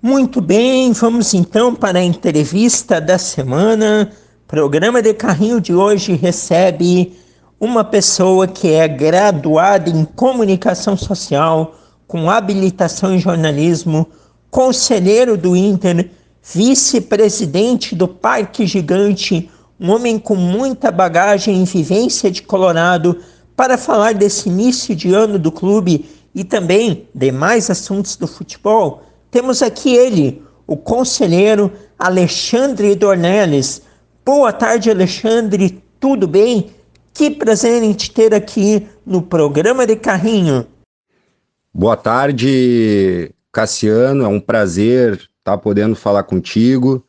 Muito bem, vamos então para a entrevista da semana. O programa de carrinho de hoje recebe uma pessoa que é graduada em comunicação social, com habilitação em jornalismo, conselheiro do Inter, vice-presidente do Parque Gigante, um homem com muita bagagem e vivência de Colorado, para falar desse início de ano do clube e também demais assuntos do futebol. Temos aqui ele, o conselheiro Alexandre Dornelles. Boa tarde, Alexandre. Tudo bem? Que prazer em te ter aqui no programa de carrinho. Boa tarde, Cassiano. É um prazer estar podendo falar contigo,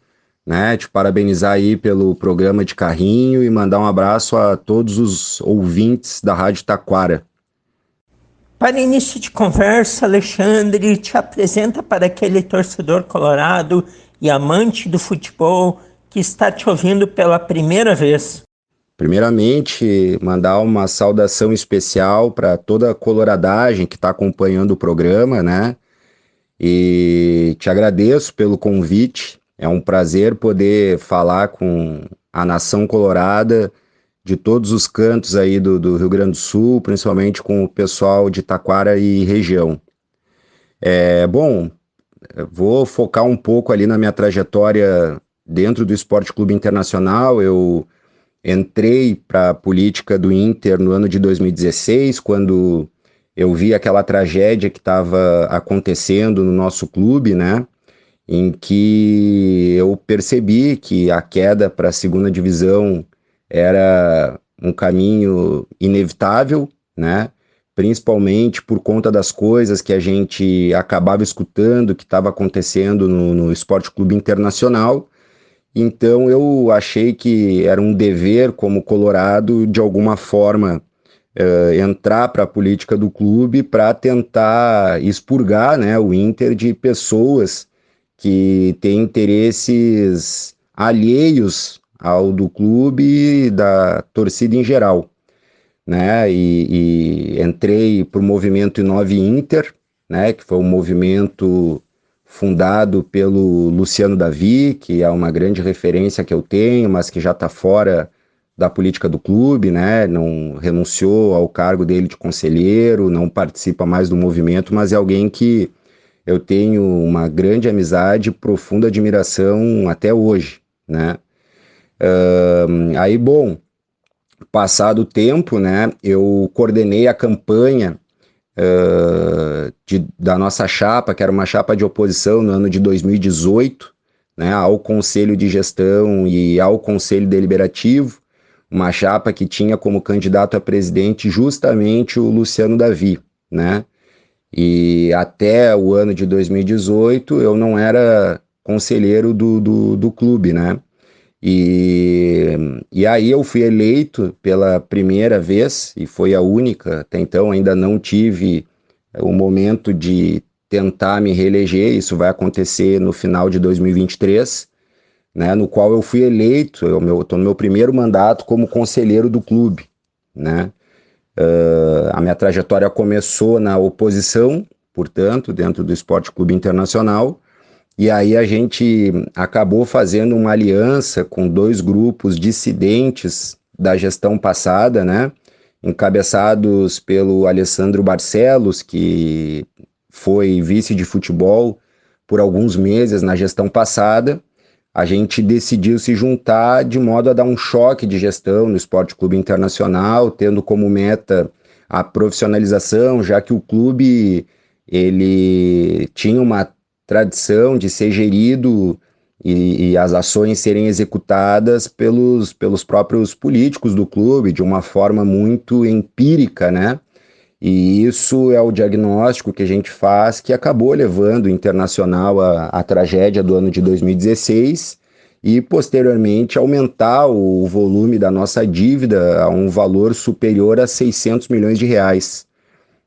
né? Te parabenizar aí pelo programa de carrinho e mandar um abraço a todos os ouvintes da Rádio Taquara. Para início de conversa, Alexandre te apresenta para aquele torcedor colorado e amante do futebol que está te ouvindo pela primeira vez. Primeiramente, mandar uma saudação especial para toda a coloradagem que está acompanhando o programa, né? E te agradeço pelo convite. É um prazer poder falar com a nação colorada de todos os cantos aí do Rio Grande do Sul, principalmente com o pessoal de Taquara e região. Bom, vou focar um pouco ali na minha trajetória dentro do Esporte Clube Internacional. Eu entrei para a política do Inter no ano de 2016, quando eu vi aquela tragédia que estava acontecendo no nosso clube, né? Em que eu percebi que a queda para a segunda divisão era um caminho inevitável, né? Principalmente por conta das coisas que a gente acabava escutando que estava acontecendo no Esporte Clube Internacional. Então eu achei que era um dever como colorado, de alguma forma, entrar para a política do clube para tentar expurgar, né, o Inter de pessoas que têm interesses alheios ao do clube e da torcida em geral, né? E entrei para o movimento Inove Inter, né, que foi um movimento fundado pelo Luciano Davi, que é uma grande referência que eu tenho, mas que já está fora da política do clube, né? Não renunciou ao cargo dele de conselheiro, não participa mais do movimento, mas é alguém que eu tenho uma grande amizade, profunda admiração até hoje, né? Aí, bom, passado o tempo, né, eu coordenei a campanha da nossa chapa, que era uma chapa de oposição no ano de 2018, né, ao Conselho de Gestão e ao Conselho Deliberativo, uma chapa que tinha como candidato a presidente justamente o Luciano Davi, né? E até o ano de 2018 eu não era conselheiro do clube, né? E aí eu fui eleito pela primeira vez, e foi a única, até então ainda não tive o momento de tentar me reeleger, isso vai acontecer no final de 2023, né, no qual eu fui eleito, eu estou no meu primeiro mandato como conselheiro do clube, né? A minha trajetória começou na oposição, portanto, dentro do Esporte Clube Internacional, e aí a gente acabou fazendo uma aliança com dois grupos dissidentes da gestão passada, né? Encabeçados pelo Alessandro Barcelos, que foi vice de futebol por alguns meses na gestão passada. A gente decidiu se juntar de modo a dar um choque de gestão no Esporte Clube Internacional, tendo como meta a profissionalização, já que o clube ele tinha uma tradição de ser gerido e as ações serem executadas pelos próprios políticos do clube, de uma forma muito empírica, né? E isso é o diagnóstico que a gente faz, que acabou levando o Internacional à tragédia do ano de 2016 e, posteriormente, aumentar o volume da nossa dívida a um valor superior a 600 milhões de reais,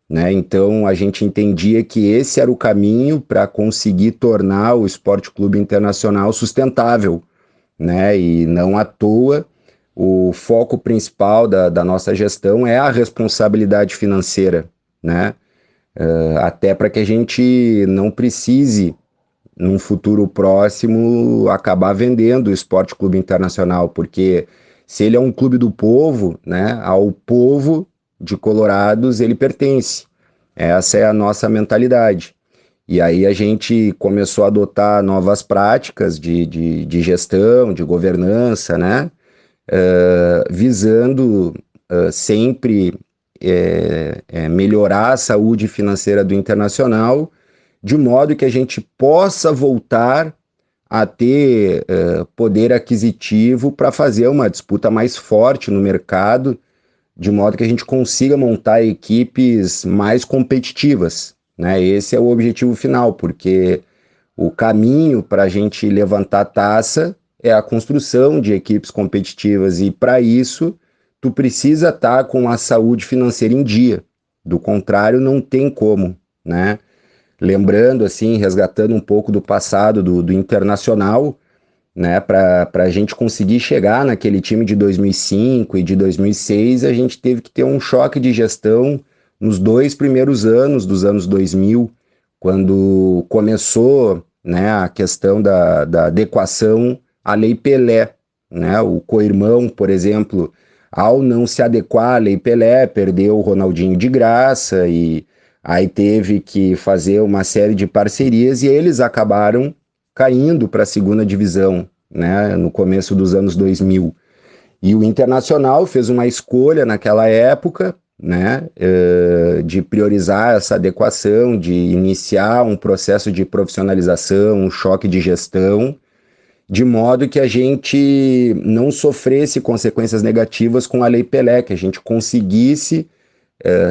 né? Então, a gente entendia que esse era o caminho para conseguir tornar o Esporte Clube Internacional sustentável, né? E não à toa o foco principal da nossa gestão é a responsabilidade financeira, né? Até para que a gente não precise, num futuro próximo, acabar vendendo o Esporte Clube Internacional, porque se ele é um clube do povo, né, ao povo de Colorados ele pertence. Essa é a nossa mentalidade. E aí a gente começou a adotar novas práticas de gestão, de governança, né? Visando sempre melhorar a saúde financeira do Internacional, de modo que a gente possa voltar a ter poder aquisitivo para fazer uma disputa mais forte no mercado, de modo que a gente consiga montar equipes mais competitivas, né? Esse é o objetivo final, porque o caminho para a gente levantar a taça é a construção de equipes competitivas, e para isso tu precisa estar com a saúde financeira em dia, do contrário não tem como, né? Lembrando, assim, resgatando um pouco do passado do Internacional, né, para a gente conseguir chegar naquele time de 2005 e de 2006, a gente teve que ter um choque de gestão nos 2 primeiros anos dos anos 2000, quando começou, né, a questão da adequação à Lei Pelé, né, o co-irmão, por exemplo, ao não se adequar à Lei Pelé, perdeu o Ronaldinho de graça, e aí teve que fazer uma série de parcerias, e eles acabaram caindo para a segunda divisão, né, no começo dos anos 2000. E o Internacional fez uma escolha naquela época, né, de priorizar essa adequação, de iniciar um processo de profissionalização, um choque de gestão, de modo que a gente não sofresse consequências negativas com a Lei Pelé, que a gente conseguisse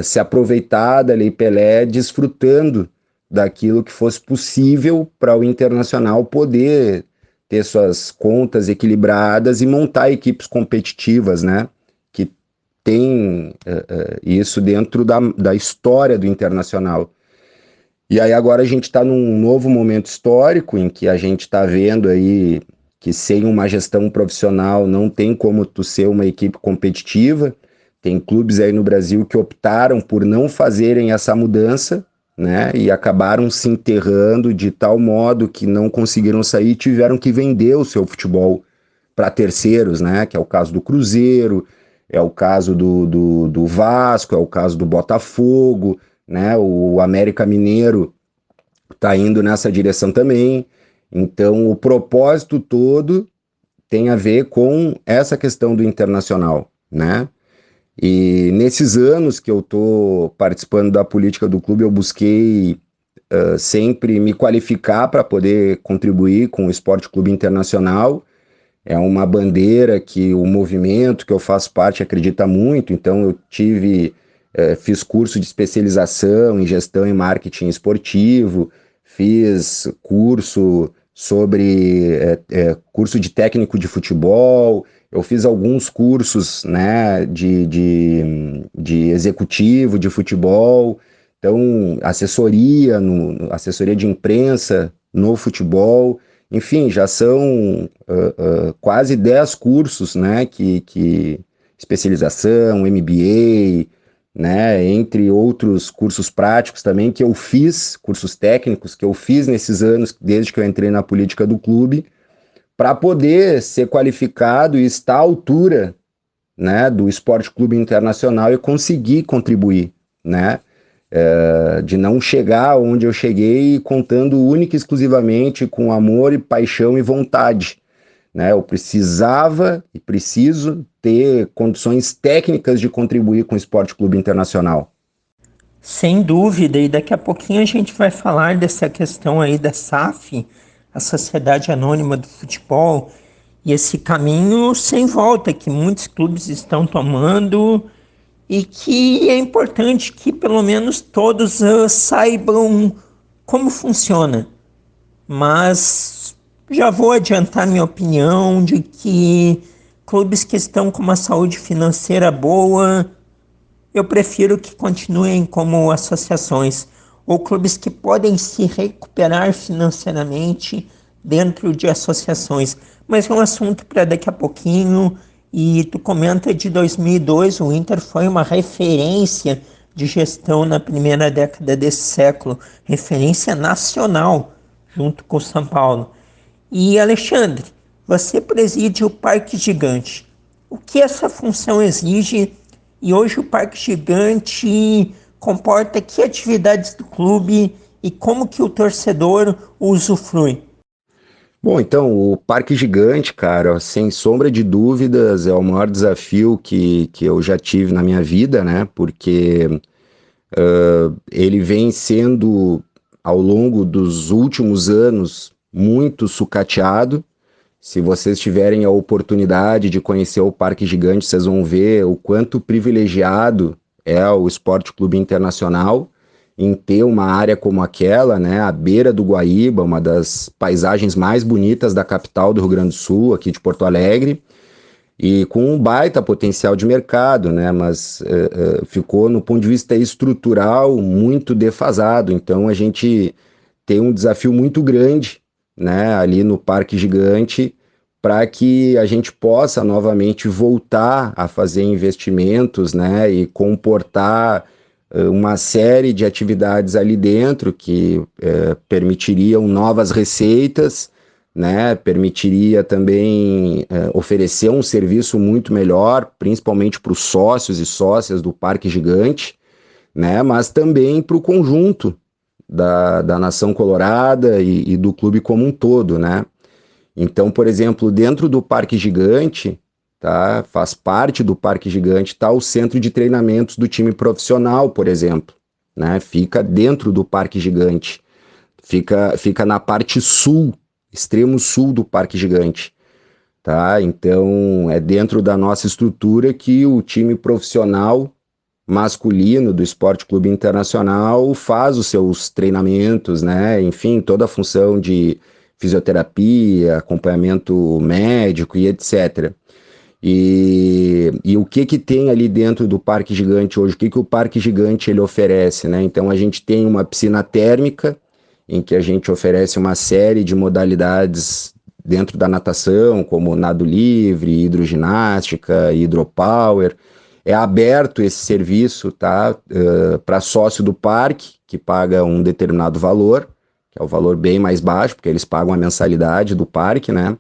se aproveitar da Lei Pelé, desfrutando daquilo que fosse possível para o Internacional poder ter suas contas equilibradas e montar equipes competitivas, né? Que tem isso dentro da história do Internacional. E aí agora a gente está num novo momento histórico em que a gente está vendo aí que sem uma gestão profissional não tem como tu ser uma equipe competitiva. Tem clubes aí no Brasil que optaram por não fazerem essa mudança, né, e acabaram se enterrando de tal modo que não conseguiram sair e tiveram que vender o seu futebol para terceiros, né, que é o caso do Cruzeiro, é o caso do Vasco, é o caso do Botafogo, né, o América Mineiro está indo nessa direção também. Então o propósito todo tem a ver com essa questão do Internacional, né? E nesses anos que eu estou participando da política do clube, eu busquei sempre me qualificar para poder contribuir com o Esporte Clube Internacional. É uma bandeira que o movimento que eu faço parte acredita muito, então eu fiz curso de especialização em gestão e marketing esportivo, fiz curso sobre curso de técnico de futebol. Eu fiz alguns cursos, né, de executivo de futebol, então assessoria de imprensa no futebol, enfim, já são quase 10 cursos, né, especialização, MBA, né, entre outros cursos práticos também que eu fiz, cursos técnicos que eu fiz nesses anos, desde que eu entrei na política do clube, para poder ser qualificado e estar à altura, né, do Esporte Clube Internacional e conseguir contribuir, né, de não chegar onde eu cheguei contando única e exclusivamente com amor e paixão e vontade, né, eu precisava e preciso ter condições técnicas de contribuir com o Esporte Clube Internacional. Sem dúvida, e daqui a pouquinho a gente vai falar dessa questão aí da SAF, a Sociedade Anônima do Futebol, e esse caminho sem volta que muitos clubes estão tomando e que é importante que pelo menos todos saibam como funciona. Mas já vou adiantar minha opinião de que clubes que estão com uma saúde financeira boa, eu prefiro que continuem como associações, ou clubes que podem se recuperar financeiramente dentro de associações. Mas é um assunto para daqui a pouquinho. E tu comenta de 2002, o Inter foi uma referência de gestão na primeira década desse século, referência nacional. junto com o São Paulo. E Alexandre, você preside o Parque Gigante. O que essa função exige e hoje o Parque Gigante comporta que atividades do clube e como que o torcedor usufrui? Bom, então, o Parque Gigante, cara, sem sombra de dúvidas, é o maior desafio que eu já tive na minha vida, né? Porque ele vem sendo, ao longo dos últimos anos, muito sucateado. Se vocês tiverem a oportunidade de conhecer o Parque Gigante, vocês vão ver o quanto privilegiado é o Esporte Clube Internacional em ter uma área como aquela, né, à beira do Guaíba, uma das paisagens mais bonitas da capital do Rio Grande do Sul, aqui de Porto Alegre, e com um baita potencial de mercado, né, mas ficou, no ponto de vista estrutural, muito defasado. Então a gente tem um desafio muito grande, né, ali no Parque Gigante, para que a gente possa novamente voltar a fazer investimentos, né, e comportar uma série de atividades ali dentro que permitiriam novas receitas, né, permitiria também oferecer um serviço muito melhor, principalmente para os sócios e sócias do Parque Gigante, né, mas também para o conjunto da nação colorada e do clube como um todo, né? Então, por exemplo, dentro do Parque Gigante, tá, faz parte do Parque Gigante, tá o centro de treinamentos do time profissional, por exemplo, né? Fica dentro do Parque Gigante, fica na parte sul, extremo sul do Parque Gigante, tá? Então, é dentro da nossa estrutura que o time profissional masculino do Esporte Clube Internacional faz os seus treinamentos, né? Enfim, toda a função de fisioterapia, acompanhamento médico e etc. E o que tem ali dentro do Parque Gigante hoje? O que o Parque Gigante ele oferece, né? Então a gente tem uma piscina térmica em que a gente oferece uma série de modalidades dentro da natação, como nado livre, hidroginástica, hidropower. É aberto esse serviço, tá, para sócio do parque, que paga um determinado valor, que é o valor bem mais baixo, porque eles pagam a mensalidade do parque, né?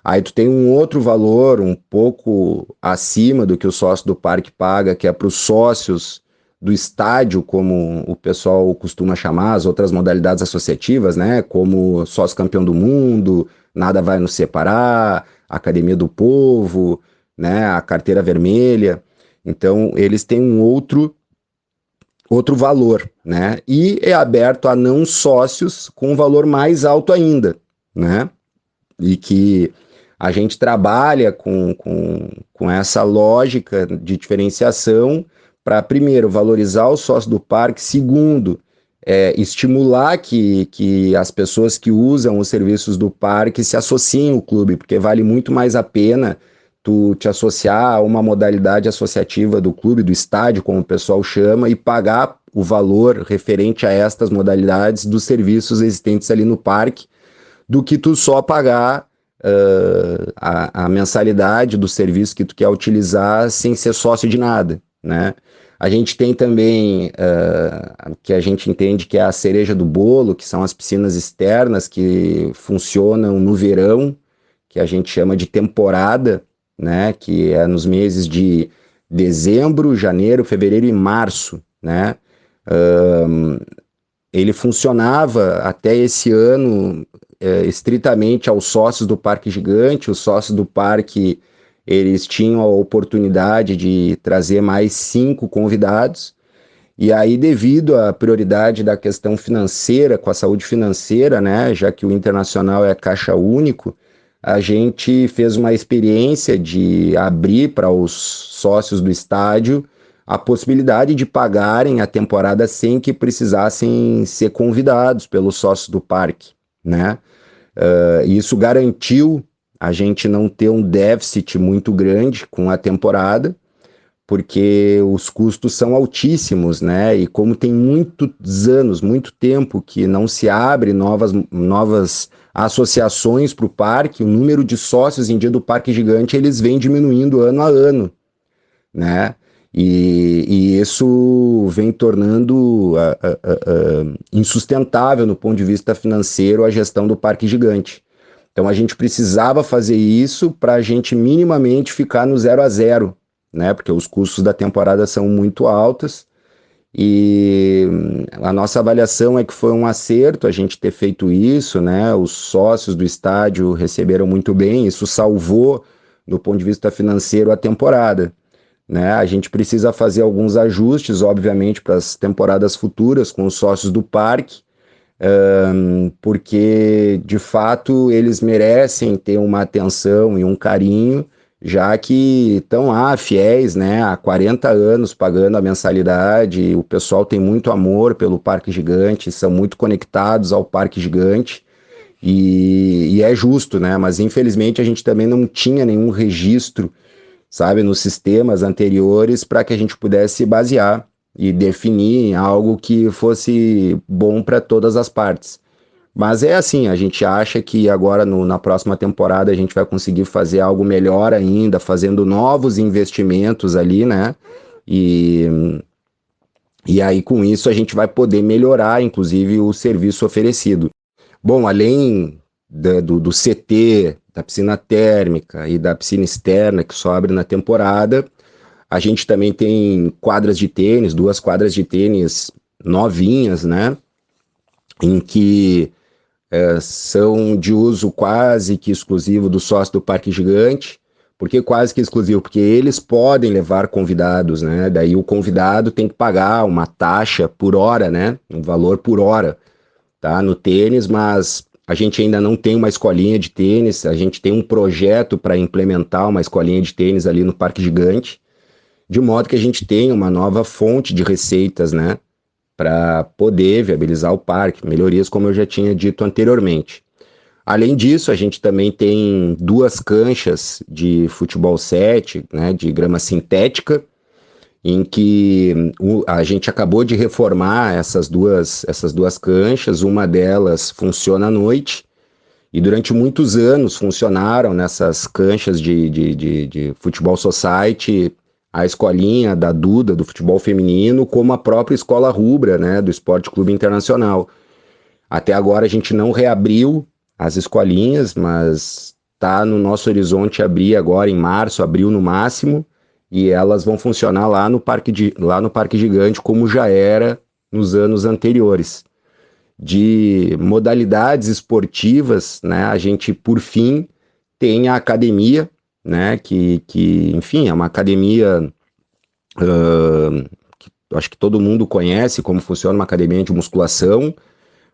Aí tu tem um outro valor um pouco acima do que o sócio do parque paga, que é para os sócios do estádio, como o pessoal costuma chamar, as outras modalidades associativas, né? Como sócio campeão do mundo, nada vai nos separar, Academia do Povo, né? A carteira vermelha. Então, eles têm um outro valor, né? E é aberto a não sócios com um valor mais alto ainda, né? E que a gente trabalha com essa lógica de diferenciação para, primeiro, valorizar o sócio do parque, segundo, estimular que as pessoas que usam os serviços do parque se associem ao clube, porque vale muito mais a pena tu te associar a uma modalidade associativa do clube, do estádio, como o pessoal chama, e pagar o valor referente a estas modalidades dos serviços existentes ali no parque, do que tu só pagar a mensalidade do serviço que tu quer utilizar sem ser sócio de nada, né? A gente tem também, que a gente entende que é a cereja do bolo, que são as piscinas externas que funcionam no verão, que a gente chama de temporada, né, que é nos meses de dezembro, janeiro, fevereiro e março, né? Ele funcionava até esse ano estritamente aos sócios do Parque Gigante. Os sócios do parque, eles tinham a oportunidade de trazer mais 5 convidados, e aí, devido à prioridade da questão financeira, com a saúde financeira, né, já que o Internacional é caixa único, a gente fez uma experiência de abrir para os sócios do estádio a possibilidade de pagarem a temporada sem que precisassem ser convidados pelos sócios do parque, né? Isso garantiu a gente não ter um déficit muito grande com a temporada, porque os custos são altíssimos, né? E como tem muitos anos, muito tempo que não se abre novas associações para o parque, o número de sócios em dia do Parque Gigante, eles vem diminuindo ano a ano, né? E isso vem tornando insustentável no ponto de vista financeiro a gestão do Parque Gigante. Então a gente precisava fazer isso para a gente minimamente ficar no 0-0, né? Porque os custos da temporada são muito altos e a nossa avaliação é que foi um acerto a gente ter feito isso, né? Os sócios do estádio receberam muito bem, isso salvou, do ponto de vista financeiro, a temporada, né? A gente precisa fazer alguns ajustes, obviamente, para as temporadas futuras com os sócios do parque, porque de fato eles merecem ter uma atenção e um carinho, já que estão lá fiéis, né, há 40 anos pagando a mensalidade. O pessoal tem muito amor pelo Parque Gigante, são muito conectados ao Parque Gigante e é justo, né? Mas infelizmente a gente também não tinha nenhum registro, sabe, nos sistemas anteriores para que a gente pudesse basear e definir algo que fosse bom para todas as partes. Mas é assim, a gente acha que agora na próxima temporada a gente vai conseguir fazer algo melhor ainda, fazendo novos investimentos ali, né? E aí com isso a gente vai poder melhorar, inclusive, o serviço oferecido. Bom, além do CT, da piscina térmica e da piscina externa que só abre na temporada, a gente também tem quadras de tênis, 2 quadras de tênis novinhas, né? Em que são de uso quase que exclusivo do sócio do Parque Gigante. Por que quase que exclusivo? Porque eles podem levar convidados, né? Daí o convidado tem que pagar uma taxa por hora, né? Um valor por hora, tá? No tênis, mas a gente ainda não tem uma escolinha de tênis, a gente tem um projeto para implementar uma escolinha de tênis ali no Parque Gigante, de modo que a gente tenha uma nova fonte de receitas, né, para poder viabilizar o parque, melhorias como eu já tinha dito anteriormente. Além disso, a gente também tem 2 canchas de futebol 7, né, de grama sintética, em que a gente acabou de reformar essas duas canchas, uma delas funciona à noite, e durante muitos anos funcionaram nessas canchas de futebol society a escolinha da Duda, do futebol feminino, como a própria escola Rubra, né, do Esporte Clube Internacional. Até agora a gente não reabriu as escolinhas, mas está no nosso horizonte abrir agora em março, abril no máximo, e elas vão funcionar lá no Parque Gigante, como já era nos anos anteriores. De modalidades esportivas, né, a gente, por fim, tem a academia, né, que enfim, é uma academia que acho que todo mundo conhece como funciona uma academia de musculação.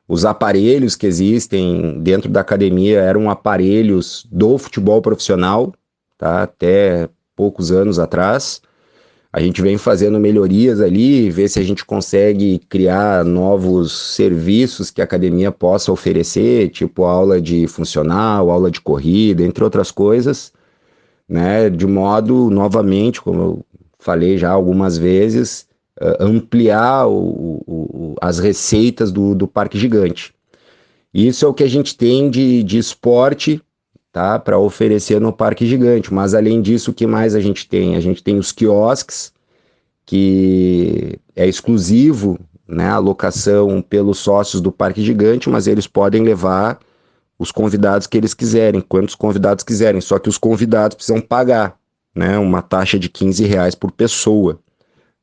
Os aparelhos que existem dentro da academia eram aparelhos do futebol profissional, tá, até poucos anos atrás. A gente vem fazendo melhorias ali, ver se a gente consegue criar novos serviços que a academia possa oferecer, tipo aula de funcional, aula de corrida, entre outras coisas, né? De modo, novamente, como eu falei já algumas vezes, ampliar as receitas do Parque Gigante. Isso é o que a gente tem de esporte, tá, para oferecer no Parque Gigante. Mas além disso, o que mais a gente tem? A gente tem os quiosques, que é exclusivo, né, a locação pelos sócios do Parque Gigante, mas eles podem levar os convidados que eles quiserem, quantos convidados quiserem, só que os convidados precisam pagar, né, uma taxa de R$ 15 por pessoa,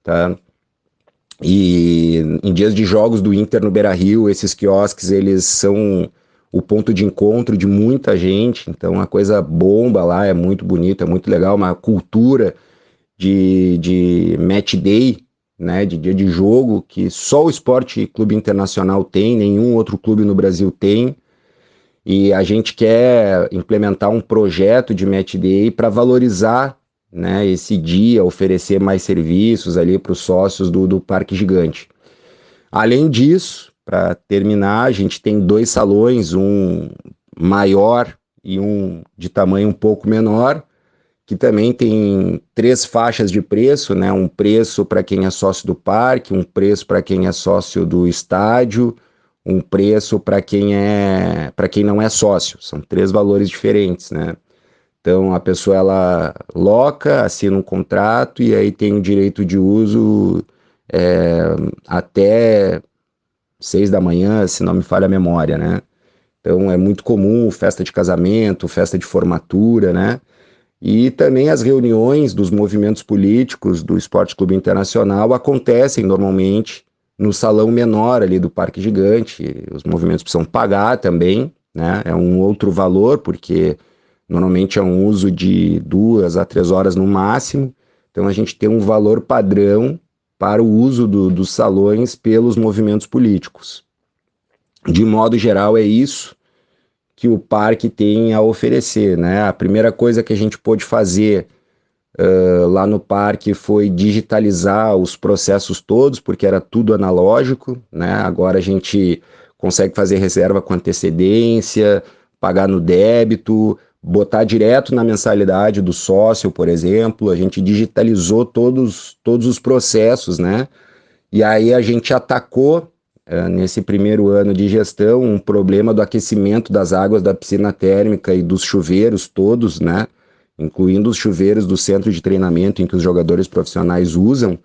tá? E em dias de jogos do Inter no Beira-Rio, esses quiosques, eles são o ponto de encontro de muita gente, então a coisa bomba lá, é muito bonito, é muito legal, uma cultura de match day, né, de dia de jogo, que só o Esporte Clube Internacional tem, nenhum outro clube no Brasil tem, e a gente quer implementar um projeto de match day para valorizar, né, esse dia, oferecer mais serviços ali para os sócios do Parque Gigante. Além disso, para terminar, a gente tem 2 salões, um maior e um de tamanho um pouco menor, que também tem 3 faixas de preço, né? Um preço para quem é sócio do parque, um preço para quem é sócio do estádio, um preço para quem não é sócio. São 3 valores diferentes, né? Então a pessoa ela loca, assina um contrato e aí tem o direito de uso até 6 da manhã, se não me falha a memória, né? Então é muito comum festa de casamento, festa de formatura, né? E também as reuniões dos movimentos políticos do Esporte Clube Internacional acontecem normalmente no salão menor ali do Parque Gigante. Os movimentos precisam pagar também, né? É um outro valor, porque normalmente é um uso de 2 a 3 horas no máximo. Então a gente tem um valor padrão para o uso dos salões pelos movimentos políticos. De modo geral, é isso que o parque tem a oferecer, né? A primeira coisa que a gente pôde fazer lá no parque foi digitalizar os processos todos, porque era tudo analógico, né? Agora a gente consegue fazer reserva com antecedência, pagar no débito, botar direto na mensalidade do sócio, por exemplo. A gente digitalizou todos os processos, né? E aí a gente atacou nesse primeiro ano de gestão, um problema do aquecimento das águas da piscina térmica e dos chuveiros todos, né? Incluindo os chuveiros do centro de treinamento em que os jogadores profissionais usam,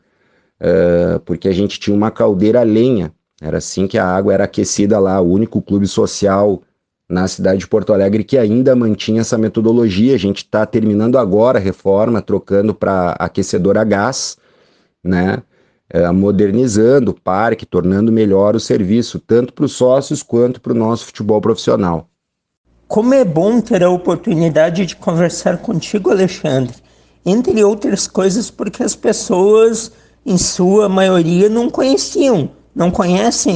porque a gente tinha uma caldeira a lenha. Era assim que a água era aquecida lá, o único clube social na cidade de Porto Alegre que ainda mantinha essa metodologia. A gente está terminando agora a reforma, trocando para aquecedor a gás, né? Modernizando o parque, tornando melhor o serviço, tanto para os sócios quanto para o nosso futebol profissional. Como é bom ter a oportunidade de conversar contigo, Alexandre. Entre outras coisas, porque as pessoas, em sua maioria, não conhecem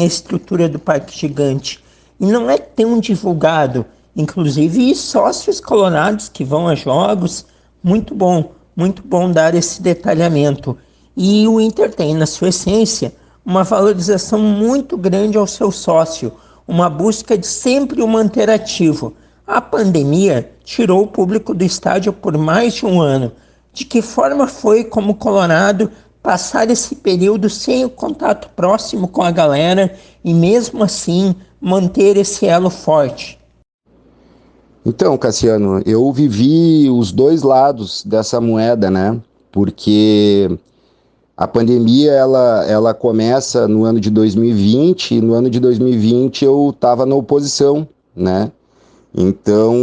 a estrutura do Parque Gigante. E não é tão divulgado. Inclusive, sócios colorados que vão a jogos, muito bom dar esse detalhamento. E o Inter tem, na sua essência, uma valorização muito grande ao seu sócio, uma busca de sempre o manter ativo. A pandemia tirou o público do estádio por mais de um ano. De que forma foi, como colorado, passar esse período sem o contato próximo com a galera e mesmo assim manter esse elo forte? Então, Cassiano, eu vivi os dois lados dessa moeda, né? Porque a pandemia ela começa no ano de 2020 e no ano de 2020 eu estava na oposição, né? Então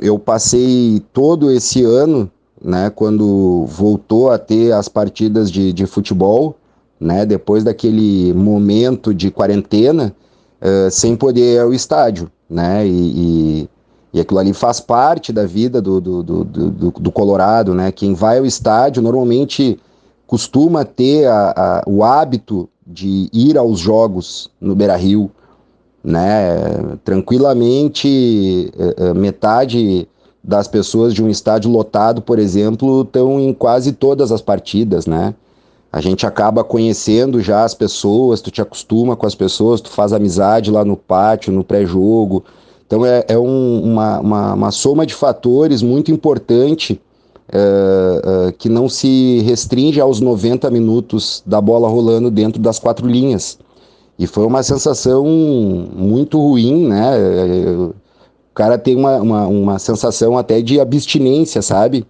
eu passei todo esse ano, né? Quando voltou a ter as partidas de futebol, né? Depois daquele momento de quarentena, sem poder ir ao estádio, né? E aquilo ali faz parte da vida do Colorado, né? Quem vai ao estádio normalmente costuma ter o hábito de ir aos jogos no Beira-Rio, né? Tranquilamente, metade das pessoas de um estádio lotado, por exemplo, estão em quase todas as partidas, né? A gente acaba conhecendo já as pessoas, tu te acostuma com as pessoas, tu faz amizade lá no pátio, no pré-jogo. Então uma soma de fatores muito importante que não se restringe aos 90 minutos da bola rolando dentro das 4 linhas. E foi uma sensação muito ruim, né? O cara tem uma sensação até de abstinência, sabe?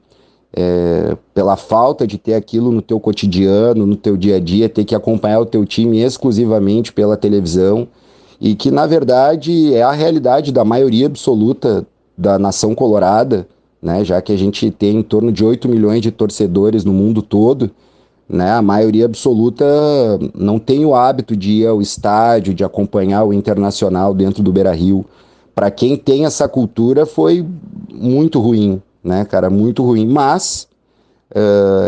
Pela falta de ter aquilo no teu cotidiano, no teu dia a dia, ter que acompanhar o teu time exclusivamente pela televisão, e que, na verdade, é a realidade da maioria absoluta da nação colorada, né? Já que a gente tem em torno de 8 milhões de torcedores no mundo todo, né? A maioria absoluta não tem o hábito de ir ao estádio, de acompanhar o Internacional dentro do Beira-Rio. Para quem tem essa cultura, foi muito ruim, né, cara? Muito ruim. Mas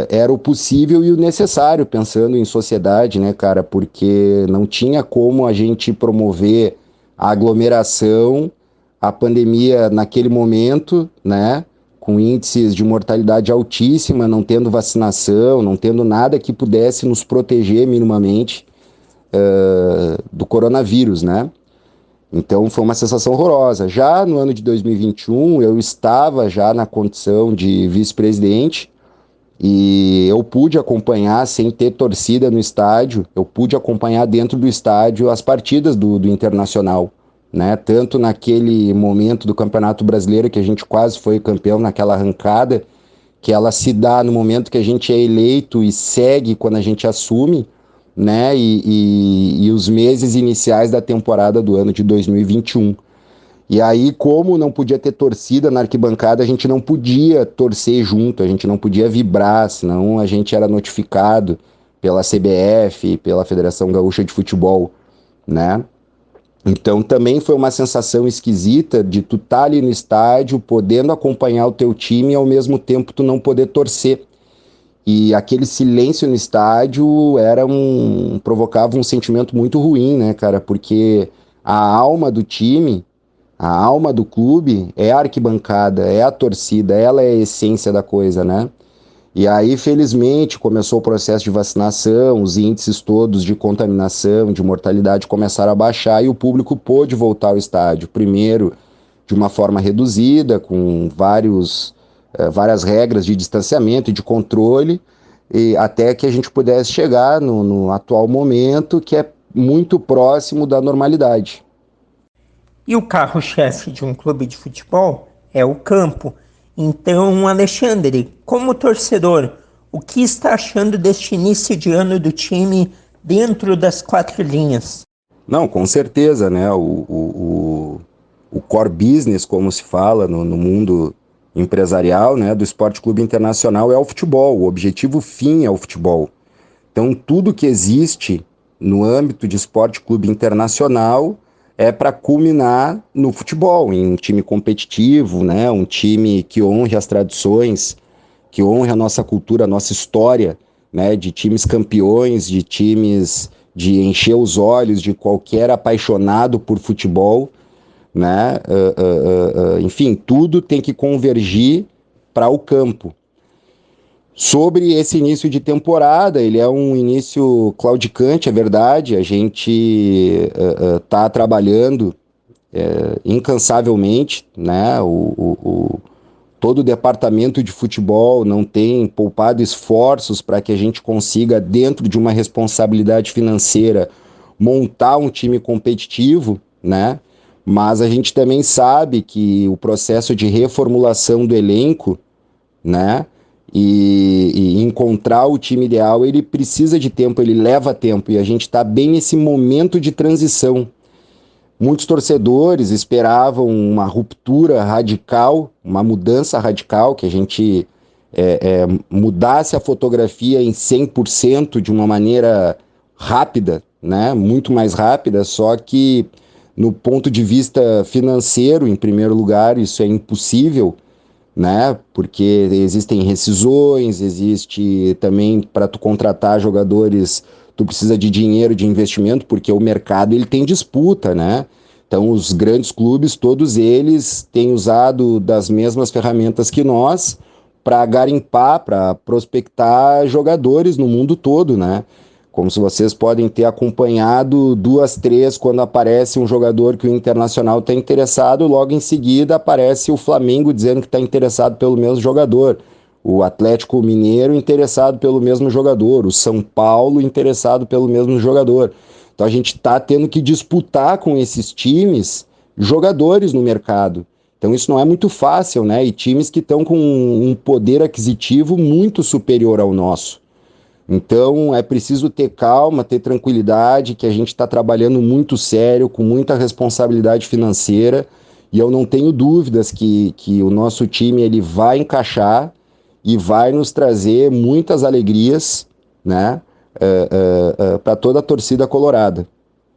era o possível e o necessário, pensando em sociedade, né, cara? Porque não tinha como a gente promover a aglomeração, a pandemia naquele momento, né? Com índices de mortalidade altíssima, não tendo vacinação, não tendo nada que pudesse nos proteger minimamente do coronavírus, né? Então foi uma sensação horrorosa. Já no ano de 2021, eu estava já na condição de vice-presidente e eu pude acompanhar, sem ter torcida no estádio, eu pude acompanhar dentro do estádio as partidas do Internacional, né? Tanto naquele momento do Campeonato Brasileiro que a gente quase foi campeão naquela arrancada, que ela se dá no momento que a gente é eleito e segue quando a gente assume, né? E os meses iniciais da temporada do ano de 2021. E aí, como não podia ter torcida na arquibancada, a gente não podia torcer junto, a gente não podia vibrar, senão a gente era notificado pela CBF, pela Federação Gaúcha de Futebol, né? Então também foi uma sensação esquisita de tu estar ali no estádio, podendo acompanhar o teu time e ao mesmo tempo tu não poder torcer. E aquele silêncio no estádio provocava um sentimento muito ruim, né, cara? Porque a alma do time, a alma do clube é a arquibancada, é a torcida, ela é a essência da coisa, né? E aí, felizmente, começou o processo de vacinação, os índices todos de contaminação, de mortalidade começaram a baixar e o público pôde voltar ao estádio. Primeiro, de uma forma reduzida, com várias regras de distanciamento e de controle, e até que a gente pudesse chegar no atual momento, que é muito próximo da normalidade. E o carro-chefe de um clube de futebol é o campo. Então, Alexandre, como torcedor, o que está achando deste início de ano do time dentro das quatro linhas? Não, com certeza, né? O core business, como se fala no mundo empresarial, né, do Esporte Clube Internacional é o futebol. O objetivo fim é o futebol. Então, tudo que existe no âmbito de Esporte Clube Internacional é para culminar no futebol, em um time competitivo, né, um time que honre as tradições, que honre a nossa cultura, a nossa história, né, de times campeões, de times de encher os olhos de qualquer apaixonado por futebol, né? Enfim, tudo tem que convergir para o campo. Sobre esse início de temporada, ele é um início claudicante, é verdade. A gente está trabalhando incansavelmente, né? Todo o departamento de futebol não tem poupado esforços para que a gente consiga, dentro de uma responsabilidade financeira, montar um time competitivo, né? Mas a gente também sabe que o processo de reformulação do elenco, né? E encontrar o time ideal, ele precisa de tempo, ele leva tempo, e a gente está bem nesse momento de transição. Muitos torcedores esperavam uma ruptura radical, uma mudança radical, que a gente mudasse a fotografia em 100% de uma maneira rápida, né? Muito mais rápida, só que no ponto de vista financeiro, em primeiro lugar, isso é impossível, né? Porque existem rescisões, existe também para tu contratar jogadores, tu precisa de dinheiro, de investimento, porque o mercado ele tem disputa, né? Então os grandes clubes, todos eles têm usado das mesmas ferramentas que nós para garimpar, para prospectar jogadores no mundo todo, né? Como se vocês podem ter acompanhado 2, 3, quando aparece um jogador que o Internacional está interessado, logo em seguida aparece o Flamengo dizendo que está interessado pelo mesmo jogador, o Atlético Mineiro interessado pelo mesmo jogador, o São Paulo interessado pelo mesmo jogador. Então a gente está tendo que disputar com esses times jogadores no mercado. Então isso não é muito fácil, né? E times que estão com um poder aquisitivo muito superior ao nosso. Então é preciso ter calma, ter tranquilidade, que a gente está trabalhando muito sério, com muita responsabilidade financeira, e eu não tenho dúvidas que o nosso time ele vai encaixar e vai nos trazer muitas alegrias, né, para toda a torcida colorada.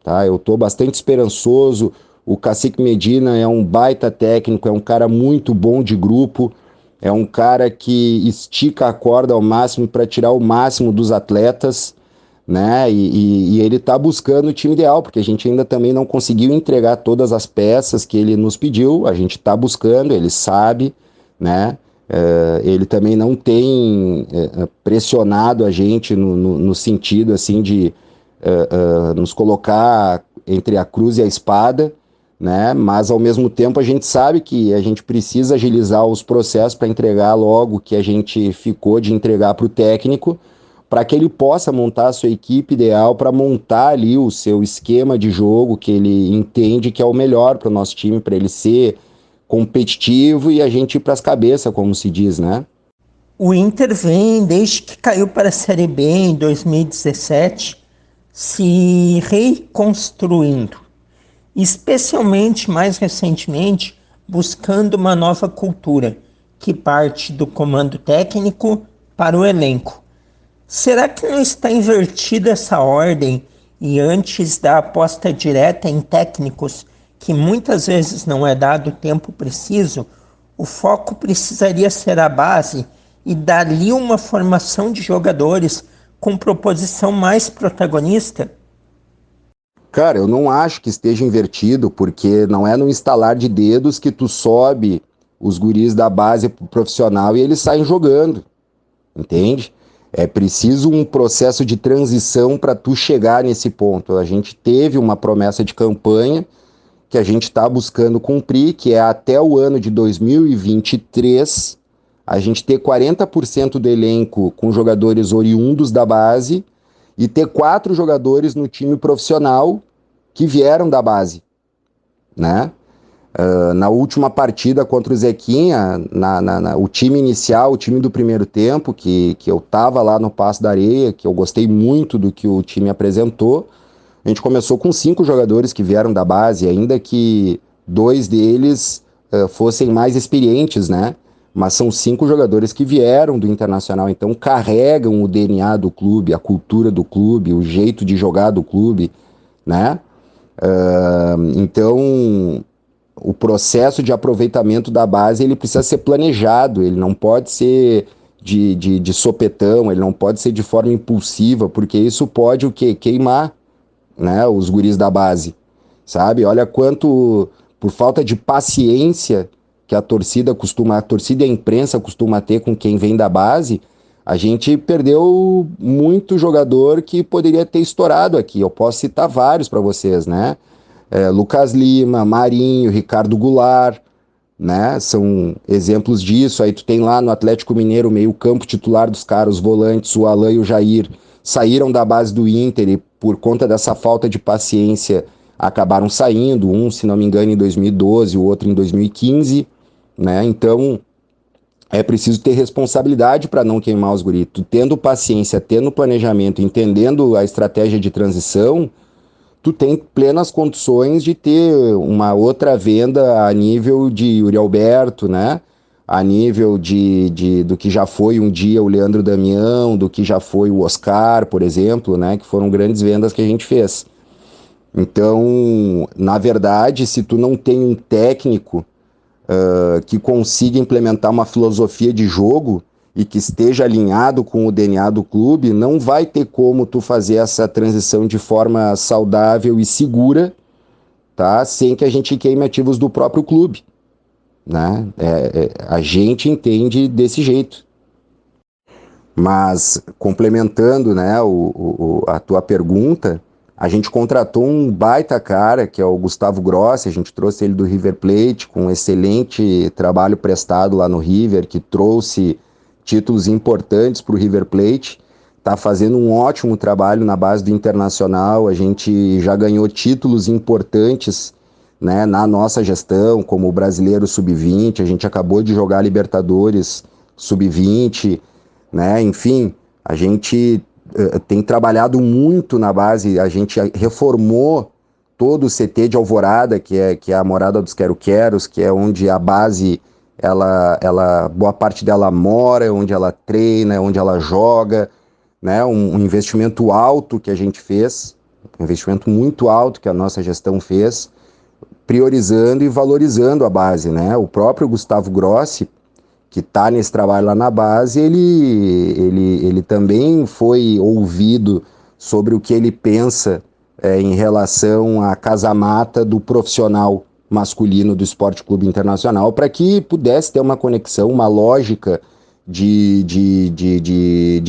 Tá? Eu estou bastante esperançoso. O Cacique Medina é um baita técnico, é um cara muito bom de grupo, é um cara que estica a corda ao máximo para tirar o máximo dos atletas, né? E ele está buscando o time ideal, porque a gente ainda também não conseguiu entregar todas as peças que ele nos pediu. A gente está buscando, ele sabe, né? Ele também não tem pressionado a gente no sentido assim de nos colocar entre a cruz e a espada, né? Mas ao mesmo tempo a gente sabe que a gente precisa agilizar os processos para entregar logo o que a gente ficou de entregar para o técnico, para que ele possa montar a sua equipe ideal, para montar ali o seu esquema de jogo que ele entende que é o melhor para o nosso time, para ele ser competitivo e a gente ir para as cabeças, como se diz, né? O Inter vem, desde que caiu para a Série B em 2017, se reconstruindo, especialmente mais recentemente, buscando uma nova cultura que parte do comando técnico para o elenco. Será que não está invertida essa ordem e antes da aposta direta em técnicos, que muitas vezes não é dado o tempo preciso, o foco precisaria ser a base e dali uma formação de jogadores com proposição mais protagonista? Cara, eu não acho que esteja invertido, porque não é no instalar de dedos que tu sobe os guris da base pro profissional e eles saem jogando, entende? É preciso um processo de transição para tu chegar nesse ponto. A gente teve uma promessa de campanha que a gente está buscando cumprir, que é até o ano de 2023, a gente ter 40% do elenco com jogadores oriundos da base e ter 4 jogadores no time profissional que vieram da base, né? Na última partida contra o Zequinha, o time inicial, o time do primeiro tempo, que eu tava lá no Passo da Areia, que eu gostei muito do que o time apresentou, a gente começou com 5 jogadores que vieram da base, ainda que 2 deles fossem mais experientes, né? Mas são 5 jogadores que vieram do Internacional, então carregam o DNA do clube, a cultura do clube, o jeito de jogar do clube, né? Então, o processo de aproveitamento da base ele precisa ser planejado, ele não pode ser de sopetão, ele não pode ser de forma impulsiva, porque isso pode o quê? Queimar, né, os guris da base, sabe? Olha quanto, por falta de paciência que a torcida e a imprensa costuma ter com quem vem da base, a gente perdeu muito jogador que poderia ter estourado aqui. Eu posso citar vários para vocês, né? Lucas Lima, Marinho, Ricardo Goulart, né? São exemplos disso. Aí tu tem lá no Atlético Mineiro, meio campo titular dos caras, os volantes, o Alan e o Jair, saíram da base do Inter e por conta dessa falta de paciência acabaram saindo, um, se não me engano, em 2012, o outro em 2015, né? Então é preciso ter responsabilidade para não queimar os guris. Tu tendo paciência, tendo planejamento, entendendo a estratégia de transição, tu tem plenas condições de ter uma outra venda a nível de Yuri Alberto, né? A nível do que já foi um dia o Leandro Damião, do que já foi o Oscar, por exemplo, né? Que foram grandes vendas que a gente fez. Então, na verdade, se tu não tem um técnico que consiga implementar uma filosofia de jogo e que esteja alinhado com o DNA do clube, não vai ter como tu fazer essa transição de forma saudável e segura, tá? Sem que a gente queime ativos do próprio clube, né? A gente entende desse jeito. Mas, complementando, né, a tua pergunta, a gente contratou um baita cara, que é o Gustavo Grossi, a gente trouxe ele do River Plate, com um excelente trabalho prestado lá no River, que trouxe títulos importantes para o River Plate, está fazendo um ótimo trabalho na base do Internacional, a gente já ganhou títulos importantes, né, na nossa gestão, como o Brasileiro Sub-20, a gente acabou de jogar Libertadores Sub-20, né, enfim, a gente tem trabalhado muito na base, a gente reformou todo o CT de Alvorada, que é a morada dos quero-queros, que é onde a base, boa parte dela mora, onde ela treina, onde ela joga, né? Um investimento alto que a gente fez, um investimento muito alto que a nossa gestão fez, priorizando e valorizando a base, né? O próprio Gustavo Grossi, que está nesse trabalho lá na base, ele também foi ouvido sobre o que ele pensa em relação à casa-mata do profissional masculino do Esporte Clube Internacional, para que pudesse ter uma conexão, uma lógica de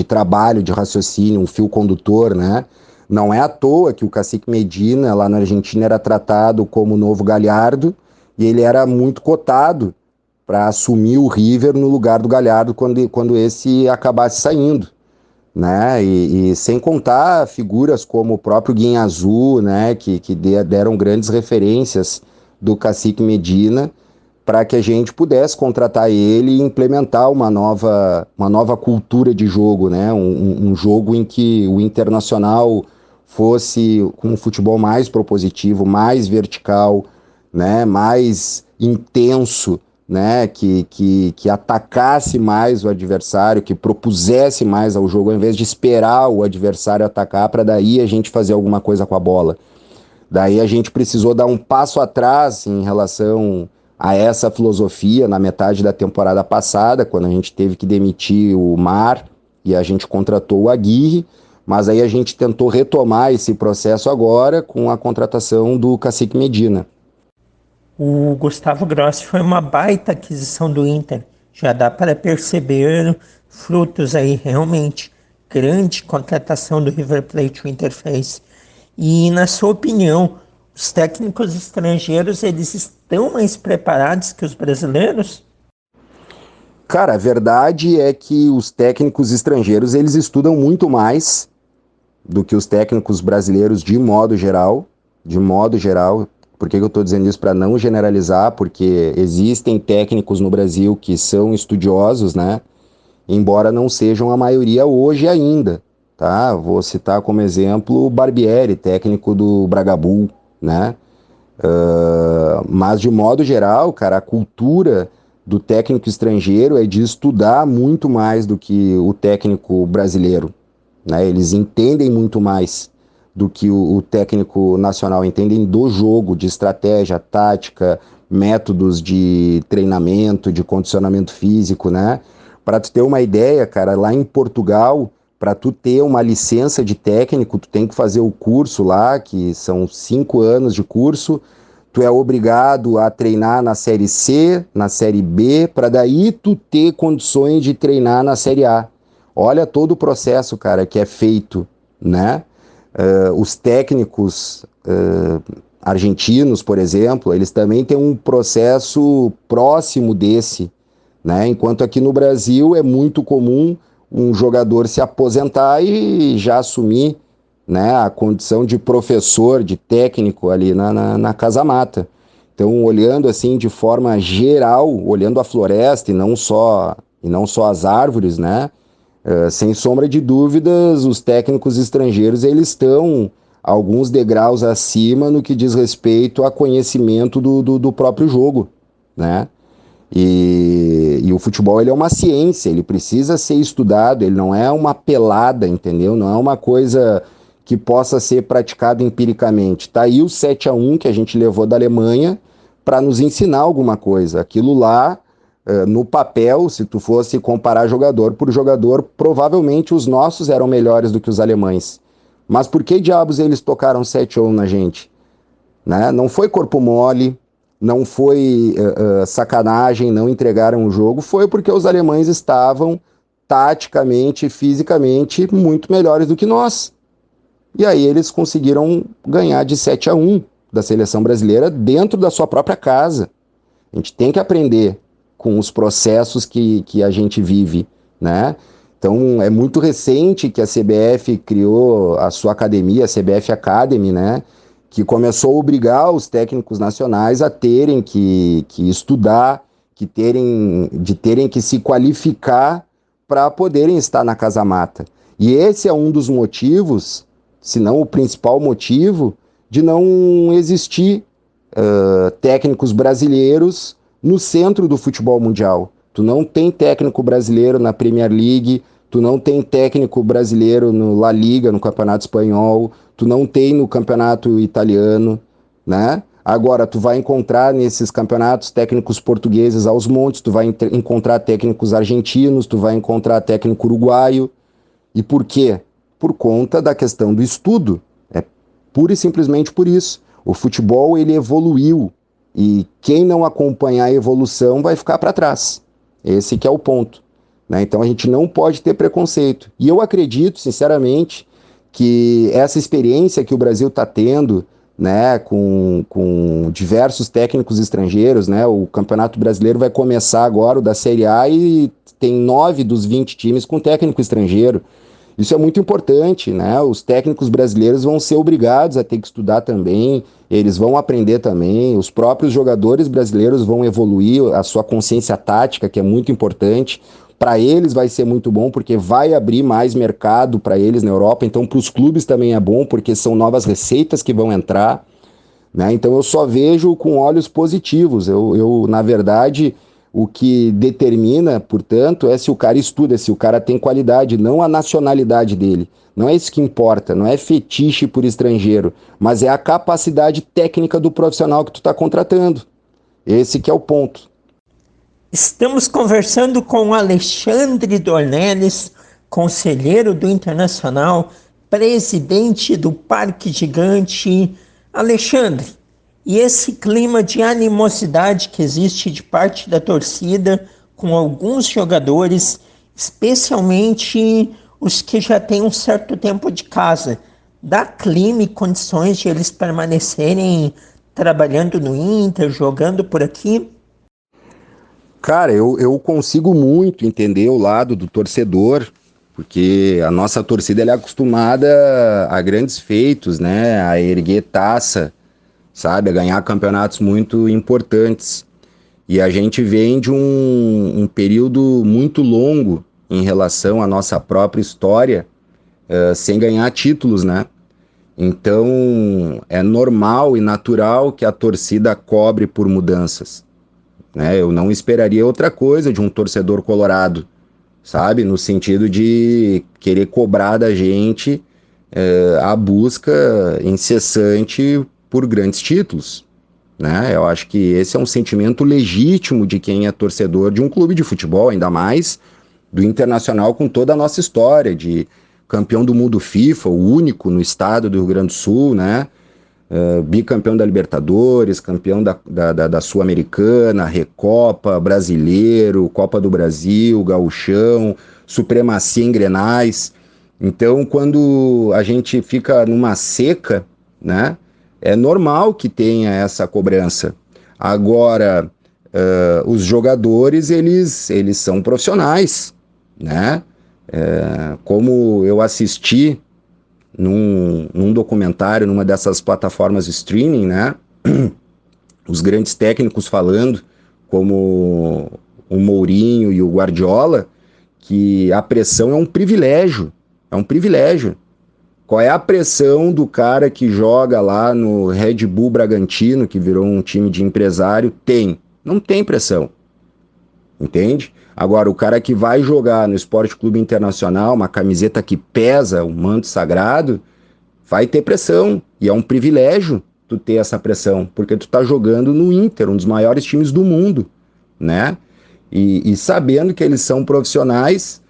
trabalho, de raciocínio, um fio condutor, né? Não é à toa que o Cacique Medina, lá na Argentina, era tratado como o novo Galhardo, e ele era muito cotado para assumir o River no lugar do Galhardo quando esse acabasse saindo, né? E sem contar figuras como o próprio Guinhazu, né? Que deram grandes referências do Cacique Medina para que a gente pudesse contratar ele e implementar uma nova cultura de jogo, né? Um jogo em que o Internacional fosse com um futebol mais propositivo, mais vertical, né? Mais intenso, né? Que atacasse mais o adversário, que propusesse mais ao jogo, ao invés de esperar o adversário atacar para daí a gente fazer alguma coisa com a bola. Daí a gente precisou dar um passo atrás em relação a essa filosofia na metade da temporada passada, quando a gente teve que demitir o Mar e a gente contratou o Aguirre, mas aí a gente tentou retomar esse processo agora com a contratação do Cacique Medina. O Gustavo Grossi foi uma baita aquisição do Inter. Já dá para perceber frutos aí, realmente. Grande contratação do River Plate o Inter fez. E, na sua opinião, os técnicos estrangeiros, eles estão mais preparados que os brasileiros? Cara, a verdade é que os técnicos estrangeiros, eles estudam muito mais do que os técnicos brasileiros de modo geral. De modo geral. Por que eu estou dizendo isso? Para não generalizar, porque existem técnicos no Brasil que são estudiosos, né? Embora não sejam a maioria hoje ainda, tá? Vou citar como exemplo o Barbieri, técnico do Bragabol, né? Mas de modo geral, cara, a cultura do técnico estrangeiro é de estudar muito mais do que o técnico brasileiro, né? Eles entendem muito mais do que o técnico nacional, entendem do jogo, de estratégia, tática, métodos de treinamento, de condicionamento físico, né? Para tu ter uma ideia, cara, lá em Portugal, para tu ter uma licença de técnico, tu tem que fazer o curso lá, que são 5 anos de curso. Tu é obrigado a treinar na Série C, na Série B, para daí tu ter condições de treinar na Série A. Olha todo o processo, cara, que é feito, né? Os técnicos argentinos, por exemplo, eles também têm um processo próximo desse, né? Enquanto aqui no Brasil é muito comum um jogador se aposentar e já assumir, né, a condição de professor, de técnico ali na Casa Mata. Então, olhando assim de forma geral, olhando a floresta e não só as árvores, né? Sem sombra de dúvidas, os técnicos estrangeiros eles estão alguns degraus acima no que diz respeito a conhecimento do próprio jogo, né? E o futebol ele é uma ciência, ele precisa ser estudado, ele não é uma pelada, entendeu? Não é uma coisa que possa ser praticada empiricamente. Tá aí o 7-1 que a gente levou da Alemanha para nos ensinar alguma coisa. Aquilo lá, no papel, se tu fosse comparar jogador por jogador, provavelmente os nossos eram melhores do que os alemães. Mas por que diabos eles tocaram 7-1 na gente? Né? Não foi corpo mole, não foi sacanagem, não entregaram o jogo, foi porque os alemães estavam taticamente, fisicamente, muito melhores do que nós. E aí eles conseguiram ganhar de 7-1 da seleção brasileira dentro da sua própria casa. A gente tem que aprender com os processos que a gente vive, né? Então, é muito recente que a CBF criou a sua academia, a CBF Academy, né? Que começou a obrigar os técnicos nacionais a terem que estudar, de terem que se qualificar para poderem estar na Casa Mata. E esse é um dos motivos, se não o principal motivo, de não existir técnicos brasileiros no centro do futebol mundial. Tu não tem técnico brasileiro na Premier League, tu não tem técnico brasileiro no La Liga, no Campeonato Espanhol, tu não tem no Campeonato Italiano, né? Agora, tu vai encontrar nesses campeonatos técnicos portugueses aos montes, tu vai encontrar técnicos argentinos, tu vai encontrar técnico uruguaio. E por quê? Por conta da questão do estudo. É pura e simplesmente por isso. O futebol, ele evoluiu. E quem não acompanhar a evolução vai ficar para trás. Esse que é o ponto, né? Então a gente não pode ter preconceito. E eu acredito, sinceramente, que essa experiência que o Brasil está tendo, né, com diversos técnicos estrangeiros, né, o Campeonato Brasileiro vai começar agora, o da Série A, e tem 9 dos 20 times com técnico estrangeiro. Isso é muito importante, né? Os técnicos brasileiros vão ser obrigados a ter que estudar também, eles vão aprender também, os próprios jogadores brasileiros vão evoluir a sua consciência tática, que é muito importante. Para eles vai ser muito bom, porque vai abrir mais mercado para eles na Europa, então para os clubes também é bom, porque são novas receitas que vão entrar, né? Então eu só vejo com olhos positivos. Na verdade, o que determina, portanto, é se o cara estuda, se o cara tem qualidade, não a nacionalidade dele. Não é isso que importa, não é fetiche por estrangeiro, mas é a capacidade técnica do profissional que tu está contratando. Esse que é o ponto. Estamos conversando com Alexandre Dornelles, conselheiro do Internacional, presidente do Parque Gigante. Alexandre, e esse clima de animosidade que existe de parte da torcida com alguns jogadores, especialmente os que já têm um certo tempo de casa, dá clima e condições de eles permanecerem trabalhando no Inter, jogando por aqui? Cara, eu consigo muito entender o lado do torcedor, porque a nossa torcida ela é acostumada a grandes feitos, né? A erguer taça, sabe? A ganhar campeonatos muito importantes. E a gente vem de um período muito longo em relação à nossa própria história, sem ganhar títulos, né? Então é normal e natural que a torcida cobre por mudanças, né? Eu não esperaria outra coisa de um torcedor colorado, sabe? No sentido de querer cobrar da gente a busca incessante por grandes títulos, né? Eu acho que esse é um sentimento legítimo de quem é torcedor de um clube de futebol, ainda mais do Internacional, com toda a nossa história de campeão do mundo FIFA, o único no estado do Rio Grande do Sul, né? Bicampeão da Libertadores, campeão da Sul-Americana, Recopa, Brasileiro, Copa do Brasil, Gauchão, supremacia em Grenais. Então, quando a gente fica numa seca, né, é normal que tenha essa cobrança. Agora, os jogadores, eles são profissionais, né? Como eu assisti num documentário, numa dessas plataformas de streaming, né? Os grandes técnicos falando, como o Mourinho e o Guardiola, que a pressão é um privilégio. É um privilégio. Qual é a pressão do cara que joga lá no Red Bull Bragantino, que virou um time de empresário? Não tem pressão. Entende? Agora, o cara que vai jogar no Esporte Clube Internacional, uma camiseta que pesa, um manto sagrado, vai ter pressão. E é um privilégio tu ter essa pressão, porque tu tá jogando no Inter, um dos maiores times do mundo, né? E sabendo que eles são profissionais,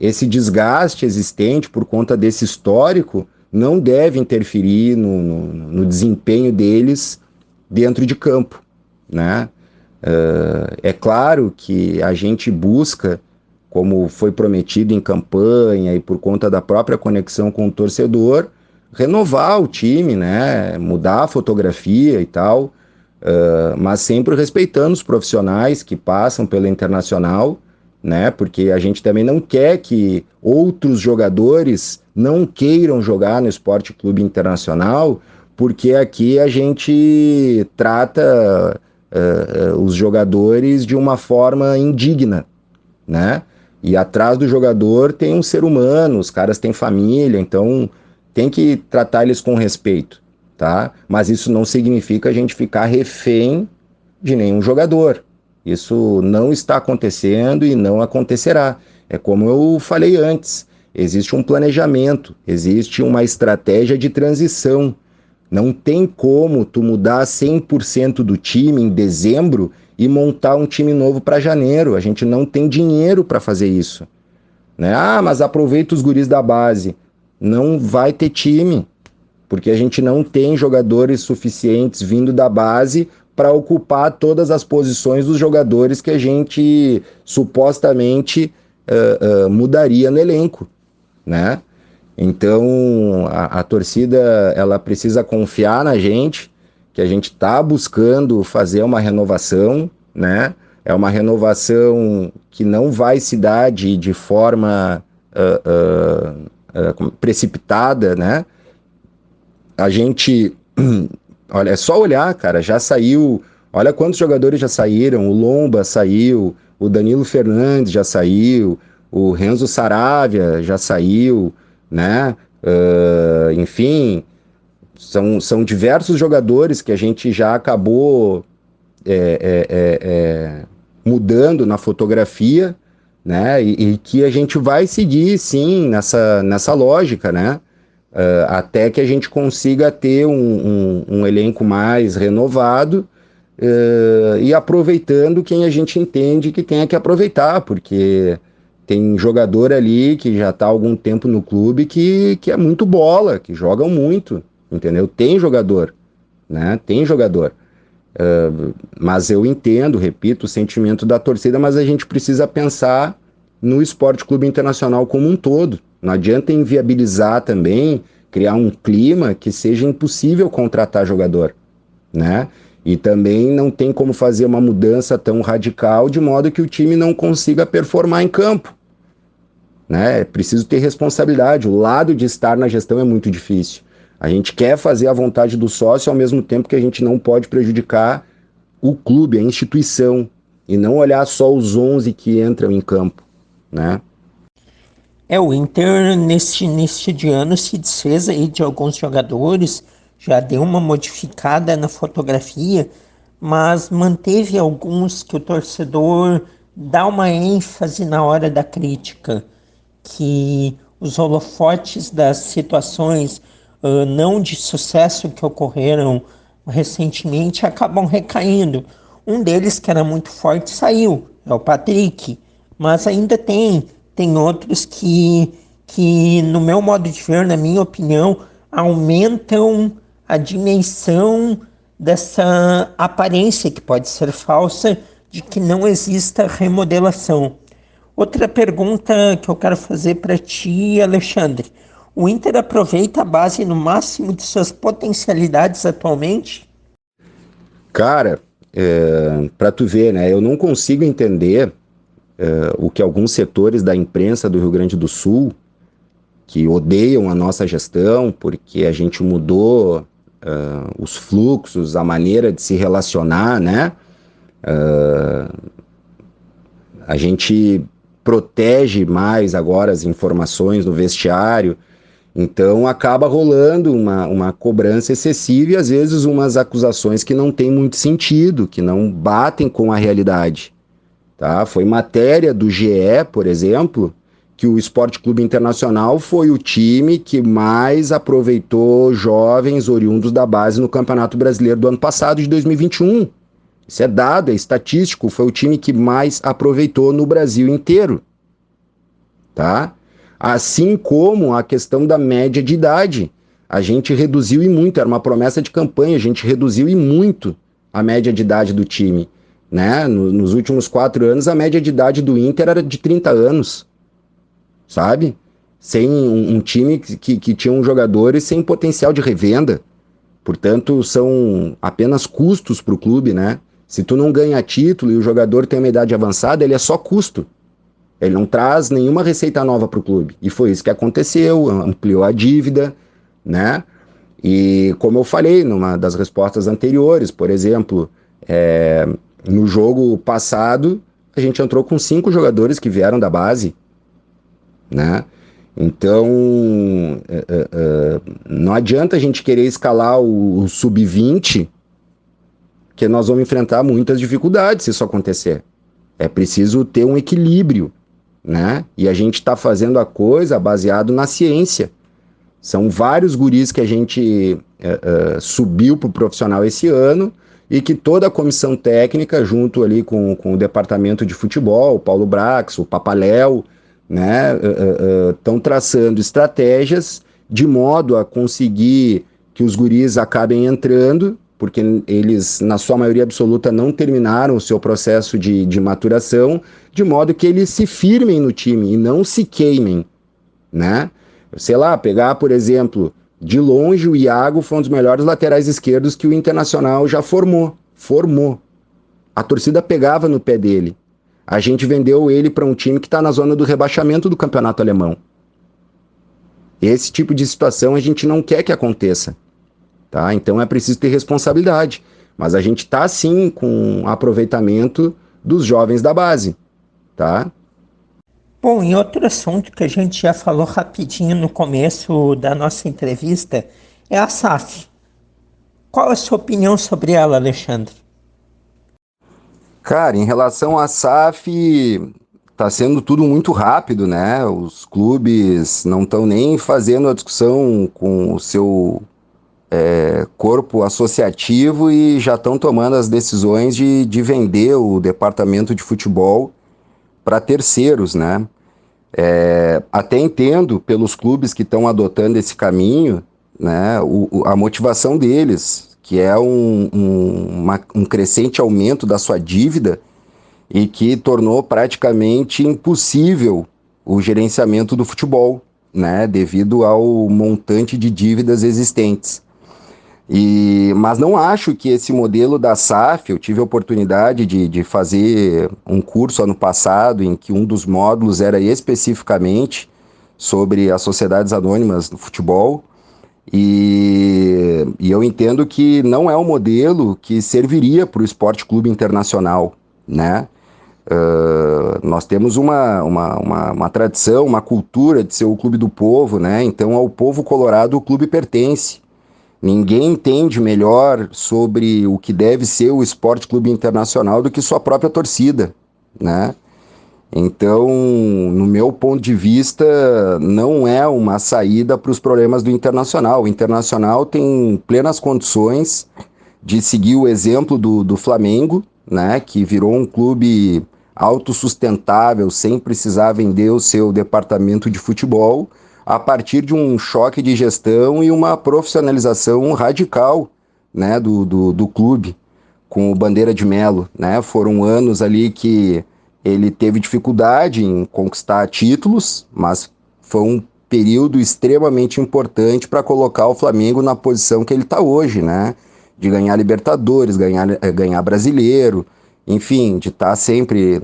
esse desgaste existente por conta desse histórico não deve interferir no desempenho deles dentro de campo, né? É claro que a gente busca, como foi prometido em campanha e por conta da própria conexão com o torcedor, renovar o time, né? Mudar a fotografia e tal, mas sempre respeitando os profissionais que passam pela Internacional, né? Porque a gente também não quer que outros jogadores não queiram jogar no Esporte Clube Internacional, porque aqui a gente trata os jogadores de uma forma indigna, né? E atrás do jogador tem um ser humano, os caras têm família, então tem que tratar eles com respeito, tá? Mas isso não significa a gente ficar refém de nenhum jogador. Isso não está acontecendo e não acontecerá. É como eu falei antes, existe um planejamento, existe uma estratégia de transição. Não tem como tu mudar 100% do time em dezembro e montar um time novo para janeiro. A gente não tem dinheiro para fazer isso, né? Ah, mas aproveita os guris da base. Não vai ter time, porque a gente não tem jogadores suficientes vindo da base para ocupar todas as posições dos jogadores que a gente supostamente mudaria no elenco, né? Então a torcida ela precisa confiar na gente, que a gente está buscando fazer uma renovação, né? É uma renovação que não vai se dar de forma precipitada, né? A gente, olha, é só olhar, cara, já saiu, olha quantos jogadores já saíram, o Lomba saiu, o Danilo Fernandes já saiu, o Renzo Saravia já saiu, né? Enfim, são diversos jogadores que a gente já acabou mudando na fotografia, né? E que a gente vai seguir, sim, nessa lógica, né? Até que a gente consiga ter um elenco mais renovado e aproveitando quem a gente entende que tenha que aproveitar, porque tem jogador ali que já está há algum tempo no clube que é muito bola, que jogam muito, entendeu? Tem jogador, né? Tem jogador. Mas eu entendo, repito, o sentimento da torcida, mas a gente precisa pensar no Esporte Clube Internacional como um todo. Não adianta inviabilizar também, criar um clima que seja impossível contratar jogador, né? E também não tem como fazer uma mudança tão radical de modo que o time não consiga performar em campo, né? É preciso ter responsabilidade. O lado de estar na gestão é muito difícil. A gente quer fazer a vontade do sócio ao mesmo tempo que a gente não pode prejudicar o clube, a instituição, e não olhar só os 11 que entram em campo, né? O Inter neste de ano se desfez aí de alguns jogadores, já deu uma modificada na fotografia, mas manteve alguns que o torcedor dá uma ênfase na hora da crítica, que os holofotes das situações não de sucesso que ocorreram recentemente acabam recaindo. Um deles, que era muito forte, saiu, é o Patrick, mas ainda tem outros que, no meu modo de ver, na minha opinião, aumentam a dimensão dessa aparência, que pode ser falsa, de que não exista remodelação. Outra pergunta que eu quero fazer para ti, Alexandre. O Inter aproveita a base no máximo de suas potencialidades atualmente? Cara, para tu ver, né? Eu não consigo entender o que alguns setores da imprensa do Rio Grande do Sul, que odeiam a nossa gestão porque a gente mudou os fluxos, a maneira de se relacionar, né? A gente protege mais agora as informações no vestiário, então acaba rolando uma cobrança excessiva e às vezes umas acusações que não têm muito sentido, que não batem com a realidade. Tá? Foi matéria do GE, por exemplo, que o Esporte Clube Internacional foi o time que mais aproveitou jovens oriundos da base no Campeonato Brasileiro do ano passado, de 2021. Isso é dado, é estatístico, foi o time que mais aproveitou no Brasil inteiro. Tá? Assim como a questão da média de idade. A gente reduziu e muito, era uma promessa de campanha, a gente reduziu e muito a média de idade do time. Né? Nos últimos 4 anos, a média de idade do Inter era de 30 anos, sabe? Sem um time que tinha jogadores sem potencial de revenda. Portanto, são apenas custos para o clube, né? Se tu não ganha título e o jogador tem uma idade avançada, ele é só custo. Ele não traz nenhuma receita nova para o clube. E foi isso que aconteceu, ampliou a dívida, né? E como eu falei numa das respostas anteriores, por exemplo, no jogo passado, a gente entrou com 5 jogadores que vieram da base, né? Então, não adianta a gente querer escalar o sub-20, que nós vamos enfrentar muitas dificuldades se isso acontecer. É preciso ter um equilíbrio, né? E a gente está fazendo a coisa baseado na ciência. São vários guris que a gente subiu para o profissional esse ano e que toda a comissão técnica, junto ali com o departamento de futebol, o Paulo Brax, o Papaléu, né, estão traçando estratégias de modo a conseguir que os guris acabem entrando, porque eles, na sua maioria absoluta, não terminaram o seu processo de maturação, de modo que eles se firmem no time e não se queimem, né? Sei lá, pegar, por exemplo, de longe o Iago foi um dos melhores laterais esquerdos que o Internacional já formou. A torcida pegava no pé dele. a gente vendeu ele para um time que está na zona do rebaixamento do campeonato alemão. Esse tipo de situação a gente não quer que aconteça, tá? Então é preciso ter responsabilidade. Mas a gente está sim com aproveitamento dos jovens da base, tá? Bom, e outro assunto que a gente já falou rapidinho no começo da nossa entrevista é a SAF. Qual a sua opinião sobre ela, Alexandre? Cara, em relação à SAF, tá sendo tudo muito rápido, né? Os clubes não estão nem fazendo a discussão com o seu corpo associativo e já estão tomando as decisões de vender o departamento de futebol para terceiros, né? Até entendo pelos clubes que estão adotando esse caminho, né, a motivação deles, que é um crescente aumento da sua dívida e que tornou praticamente impossível o gerenciamento do futebol, né, devido ao montante de dívidas existentes. Mas não acho que esse modelo da SAF, eu tive a oportunidade de fazer um curso ano passado em que um dos módulos era especificamente sobre as sociedades anônimas do futebol, e eu entendo que não é um modelo que serviria para o Esporte Clube Internacional, né? Nós temos uma tradição, uma cultura de ser o clube do povo, né? Então ao povo colorado o clube pertence. Ninguém entende melhor sobre o que deve ser o Esporte Clube Internacional do que sua própria torcida, né? Então, no meu ponto de vista, não é uma saída para os problemas do Internacional. O Internacional tem plenas condições de seguir o exemplo do Flamengo, né? Que virou um clube autossustentável, sem precisar vender o seu departamento de futebol, a partir de um choque de gestão e uma profissionalização radical, né, do clube, com o Bandeira de Melo, né? Foram anos ali que ele teve dificuldade em conquistar títulos, mas foi um período extremamente importante para colocar o Flamengo na posição que ele está hoje, né? De ganhar Libertadores, ganhar Brasileiro, enfim, de estar sempre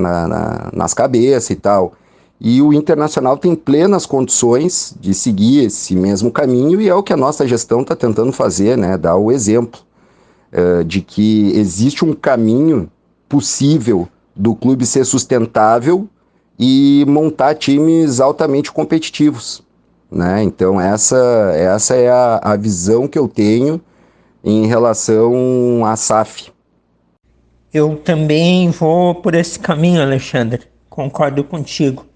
nas cabeças e tal. E o Internacional tem plenas condições de seguir esse mesmo caminho e é o que a nossa gestão está tentando fazer, né? Dar o exemplo de que existe um caminho possível do clube ser sustentável e montar times altamente competitivos, né? Então essa é a visão que eu tenho em relação à SAF. Eu também vou por esse caminho, Alexandre. Concordo contigo.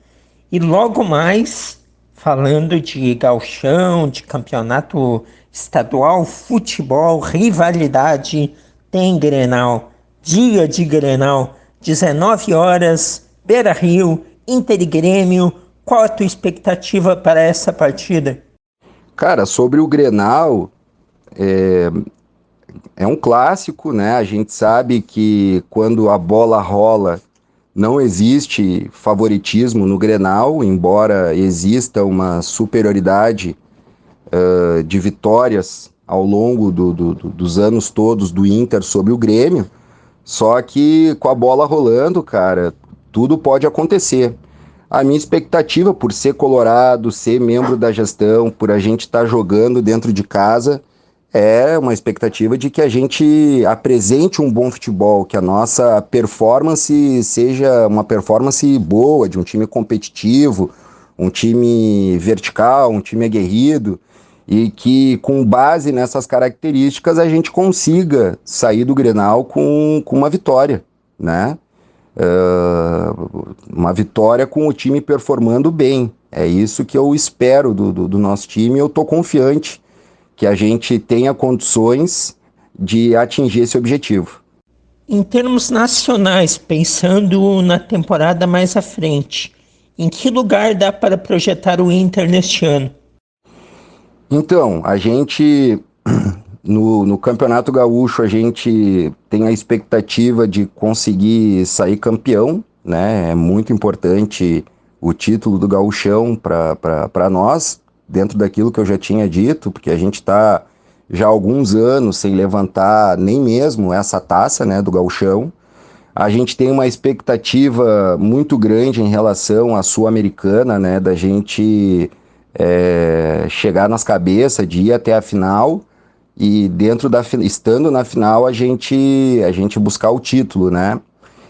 E logo mais, falando de gauchão, de campeonato estadual, futebol, rivalidade, tem Grenal. Dia de Grenal, 19 horas, Beira-Rio, Inter e Grêmio. Qual a tua expectativa para essa partida? Cara, sobre o Grenal, é um clássico, né? A gente sabe que quando a bola rola, não existe favoritismo no Grenal, embora exista uma superioridade de vitórias ao longo dos anos todos do Inter sobre o Grêmio. Só que com a bola rolando, cara, tudo pode acontecer. A minha expectativa, por ser colorado, ser membro da gestão, por a gente estar jogando dentro de casa, é uma expectativa de que a gente apresente um bom futebol, que a nossa performance seja uma performance boa, de um time competitivo, um time vertical, um time aguerrido, e que com base nessas características a gente consiga sair do Grenal com uma vitória, né? Uma vitória com o time performando bem. É isso que eu espero do nosso time. Eu estou confiante que a gente tenha condições de atingir esse objetivo. Em termos nacionais, pensando na temporada mais à frente, em que lugar dá para projetar o Inter neste ano? Então, a gente, no Campeonato Gaúcho, a gente tem a expectativa de conseguir sair campeão, né? É muito importante o título do Gaúchão para nós, dentro daquilo que eu já tinha dito, porque a gente está já há alguns anos sem levantar nem mesmo essa taça, né, do Gauchão. A gente tem uma expectativa muito grande em relação à Sul-Americana, né? Da gente chegar nas cabeças, de ir até a final e estando na final a gente buscar o título, né?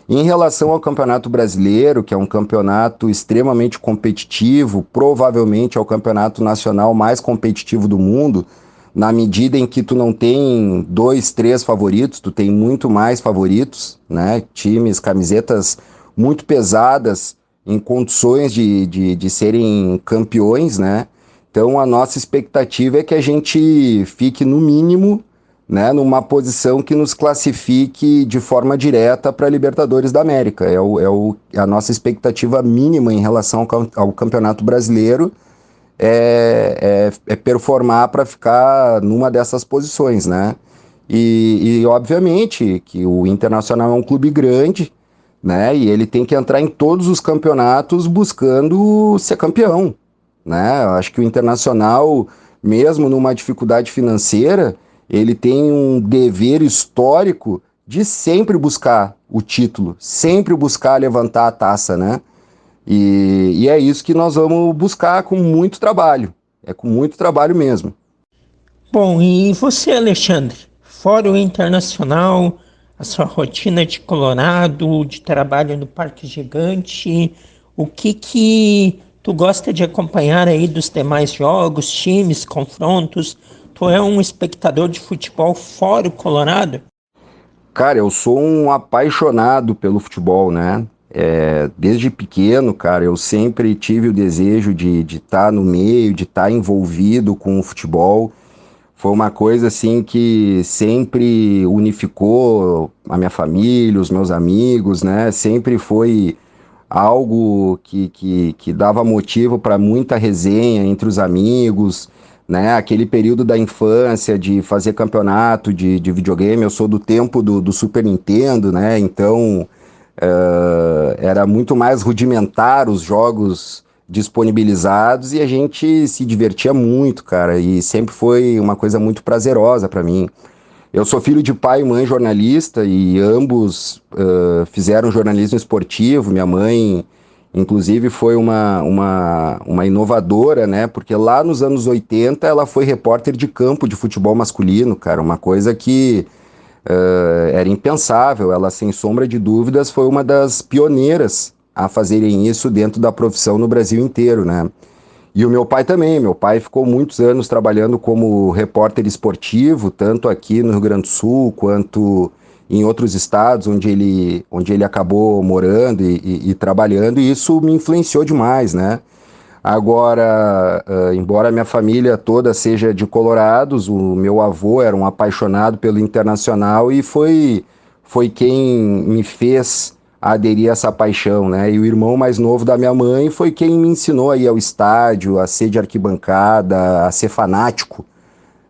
Em relação ao Campeonato Brasileiro, que é um campeonato extremamente competitivo, provavelmente é o campeonato nacional mais competitivo do mundo, na medida em que tu não tem 2, 3 favoritos, tu tem muito mais favoritos, né? Times, camisetas muito pesadas, em condições de serem campeões, né? Então a nossa expectativa é que a gente fique no mínimo, né, numa posição que nos classifique de forma direta para a Libertadores da América. A nossa expectativa mínima em relação ao Campeonato Brasileiro é performar para ficar numa dessas posições, né? Obviamente que o Internacional é um clube grande, né? E ele tem que entrar em todos os campeonatos buscando ser campeão, né? Eu acho que o Internacional, mesmo numa dificuldade financeira, ele tem um dever histórico de sempre buscar o título, sempre buscar levantar a taça, né? E é isso que nós vamos buscar com muito trabalho, é com muito trabalho mesmo. Bom, e você, Alexandre? Fora o internacional, a sua rotina de Colorado, de trabalho no Parque Gigante, o que tu gosta de acompanhar aí dos demais jogos, times, confrontos? Tu é um espectador de futebol fora o Colorado? Cara, eu sou um apaixonado pelo futebol, né? Desde pequeno, cara, eu sempre tive o desejo de estar no meio, de estar envolvido com o futebol. Foi uma coisa assim que sempre unificou a minha família, os meus amigos, né? Sempre foi algo que dava motivo para muita resenha entre os amigos, né? Aquele período da infância de fazer campeonato de videogame, eu sou do tempo do Super Nintendo, né? Então era muito mais rudimentar os jogos disponibilizados e a gente se divertia muito, cara, e sempre foi uma coisa muito prazerosa para mim. Eu sou filho de pai e mãe jornalista e ambos fizeram jornalismo esportivo. Minha mãe, inclusive, foi uma inovadora, né? Porque lá nos anos 80 ela foi repórter de campo de futebol masculino, cara, uma coisa que era impensável. Ela, sem sombra de dúvidas, foi uma das pioneiras a fazerem isso dentro da profissão no Brasil inteiro, né? E o meu pai também. Meu pai ficou muitos anos trabalhando como repórter esportivo, tanto aqui no Rio Grande do Sul quanto em outros estados onde ele acabou morando e trabalhando, e isso me influenciou demais, né? Agora, embora minha família toda seja de Colorados, o meu avô era um apaixonado pelo Internacional e foi quem me fez aderir a essa paixão, né? E o irmão mais novo da minha mãe foi quem me ensinou a ir ao estádio, a ser de arquibancada, a ser fanático,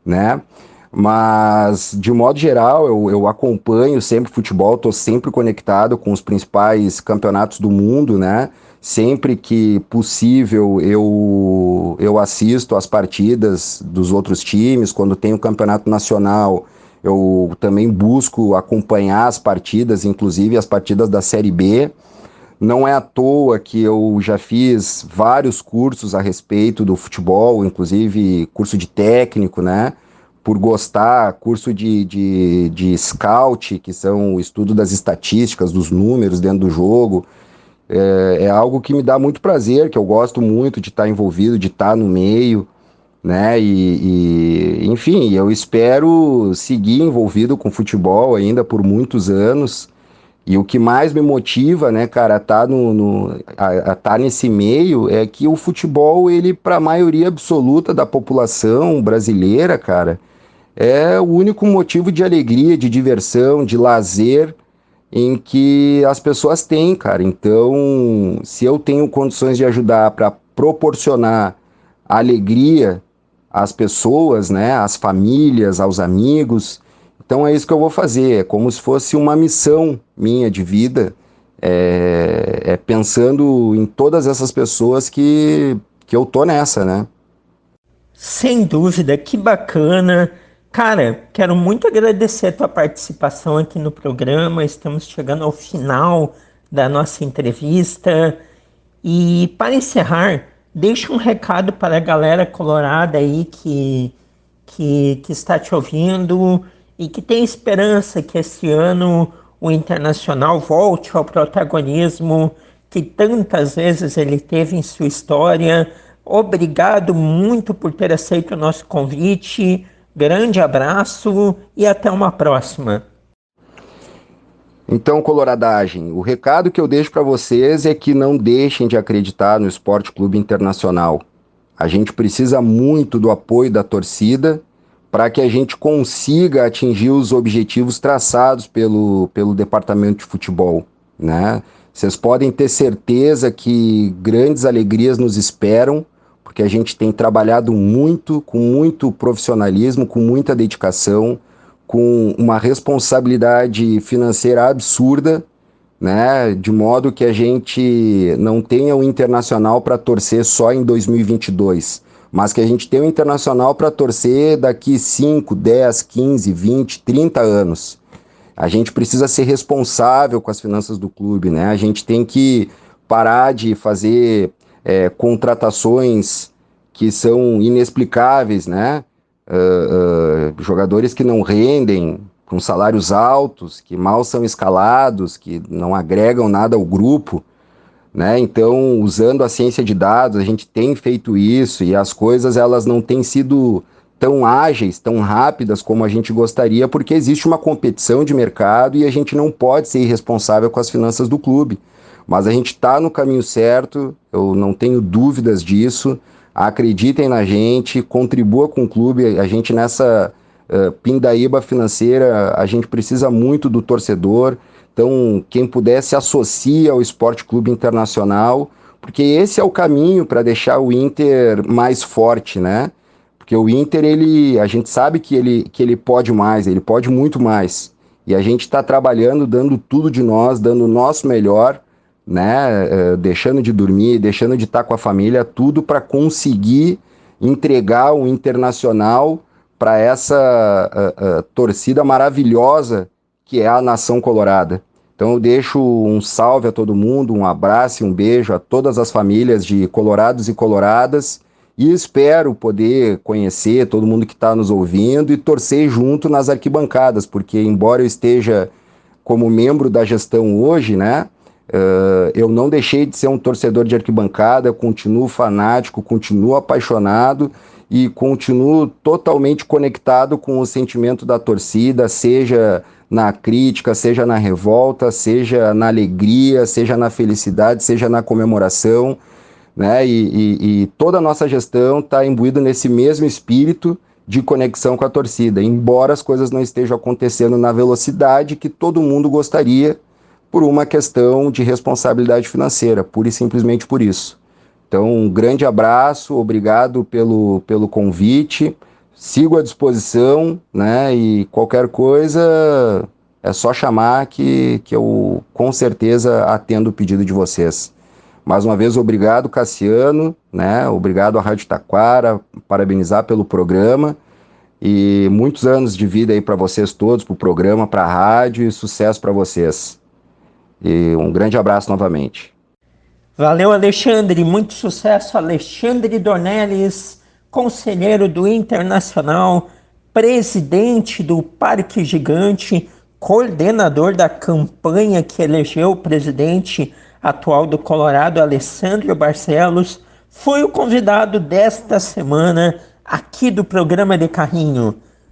né? Mas, de modo geral, eu acompanho sempre futebol, estou sempre conectado com os principais campeonatos do mundo, né? Sempre que possível eu assisto às partidas dos outros times. Quando tem o campeonato nacional, eu também busco acompanhar as partidas, inclusive as partidas da Série B. Não é à toa que eu já fiz vários cursos a respeito do futebol, inclusive curso de técnico, né? Por gostar, curso de scout, que são o estudo das estatísticas, dos números dentro do jogo. É algo que me dá muito prazer, que eu gosto muito de estar envolvido, de estar no meio, né? Enfim, eu espero seguir envolvido com futebol ainda por muitos anos. E o que mais me motiva, né, cara, a tá nesse meio é que o futebol, ele, para a maioria absoluta da população brasileira, cara, é o único motivo de alegria, de diversão, de lazer em que as pessoas têm, cara. Então, se eu tenho condições de ajudar para proporcionar alegria às pessoas, né, às famílias, aos amigos, então é isso que eu vou fazer. É como se fosse uma missão minha de vida, pensando em todas essas pessoas que eu tô nessa, né? Sem dúvida, que bacana Cara, quero muito agradecer a tua participação aqui no programa. Estamos chegando ao final da nossa entrevista. E para encerrar, deixa um recado para a galera colorada aí que está te ouvindo e que tem esperança que esse ano o Internacional volte ao protagonismo que tantas vezes ele teve em sua história. Obrigado muito por ter aceito o nosso convite. Grande abraço e até uma próxima. Então, coloradagem, o recado que eu deixo para vocês é que não deixem de acreditar no Esporte Clube Internacional. A gente precisa muito do apoio da torcida para que a gente consiga atingir os objetivos traçados pelo departamento de futebol, né? Vocês podem ter certeza que grandes alegrias nos esperam, porque a gente tem trabalhado muito, com muito profissionalismo, com muita dedicação, com uma responsabilidade financeira absurda, né? De modo que a gente não tenha o Internacional para torcer só em 2022, mas que a gente tenha o Internacional para torcer daqui 5, 10, 15, 20, 30 anos. A gente precisa ser responsável com as finanças do clube, né? A gente tem que parar de fazer contratações que são inexplicáveis, né? Jogadores que não rendem, com salários altos, que mal são escalados, que não agregam nada ao grupo, né? Então, usando a ciência de dados, a gente tem feito isso e as coisas elas não têm sido tão ágeis, tão rápidas como a gente gostaria, porque existe uma competição de mercado e a gente não pode ser irresponsável com as finanças do clube. Mas a gente está no caminho certo, eu não tenho dúvidas disso. Acreditem na gente, contribua com o clube. A gente nessa pindaíba financeira, a gente precisa muito do torcedor. Então, quem puder se associe ao Esporte Clube Internacional, porque esse é o caminho para deixar o Inter mais forte, né? Porque o Inter, a gente sabe que ele pode mais, ele pode muito mais. E a gente está trabalhando, dando tudo de nós, dando o nosso melhor, né? Deixando de dormir, deixando de estar com a família, tudo para conseguir entregar o Internacional para essa torcida maravilhosa que é a nação colorada. Então eu deixo um salve a todo mundo, um abraço e um beijo a todas as famílias de colorados e coloradas e espero poder conhecer todo mundo que está nos ouvindo e torcer junto nas arquibancadas, porque embora eu esteja como membro da gestão hoje, né, eu não deixei de ser um torcedor de arquibancada, continuo fanático, continuo apaixonado e continuo totalmente conectado com o sentimento da torcida, seja na crítica, seja na revolta, seja na alegria, seja na felicidade, seja na comemoração, né? E toda a nossa gestão está imbuída nesse mesmo espírito de conexão com a torcida, embora as coisas não estejam acontecendo na velocidade que todo mundo gostaria, por uma questão de responsabilidade financeira, pura e simplesmente por isso. Então, um grande abraço, obrigado pelo convite, sigo à disposição, né? E qualquer coisa é só chamar que eu com certeza atendo o pedido de vocês. Mais uma vez, obrigado, Cassiano, né? Obrigado à Rádio Taquara, parabenizar pelo programa e muitos anos de vida aí para vocês todos, para o programa, para a rádio e sucesso para vocês. E um grande abraço novamente. Valeu, Alexandre. Muito sucesso, Alexandre Dornelles, conselheiro do Internacional, presidente do Parque Gigante, coordenador da campanha que elegeu o presidente atual do Colorado, Alessandro Barcelos, foi o convidado desta semana aqui do programa de Carrinho.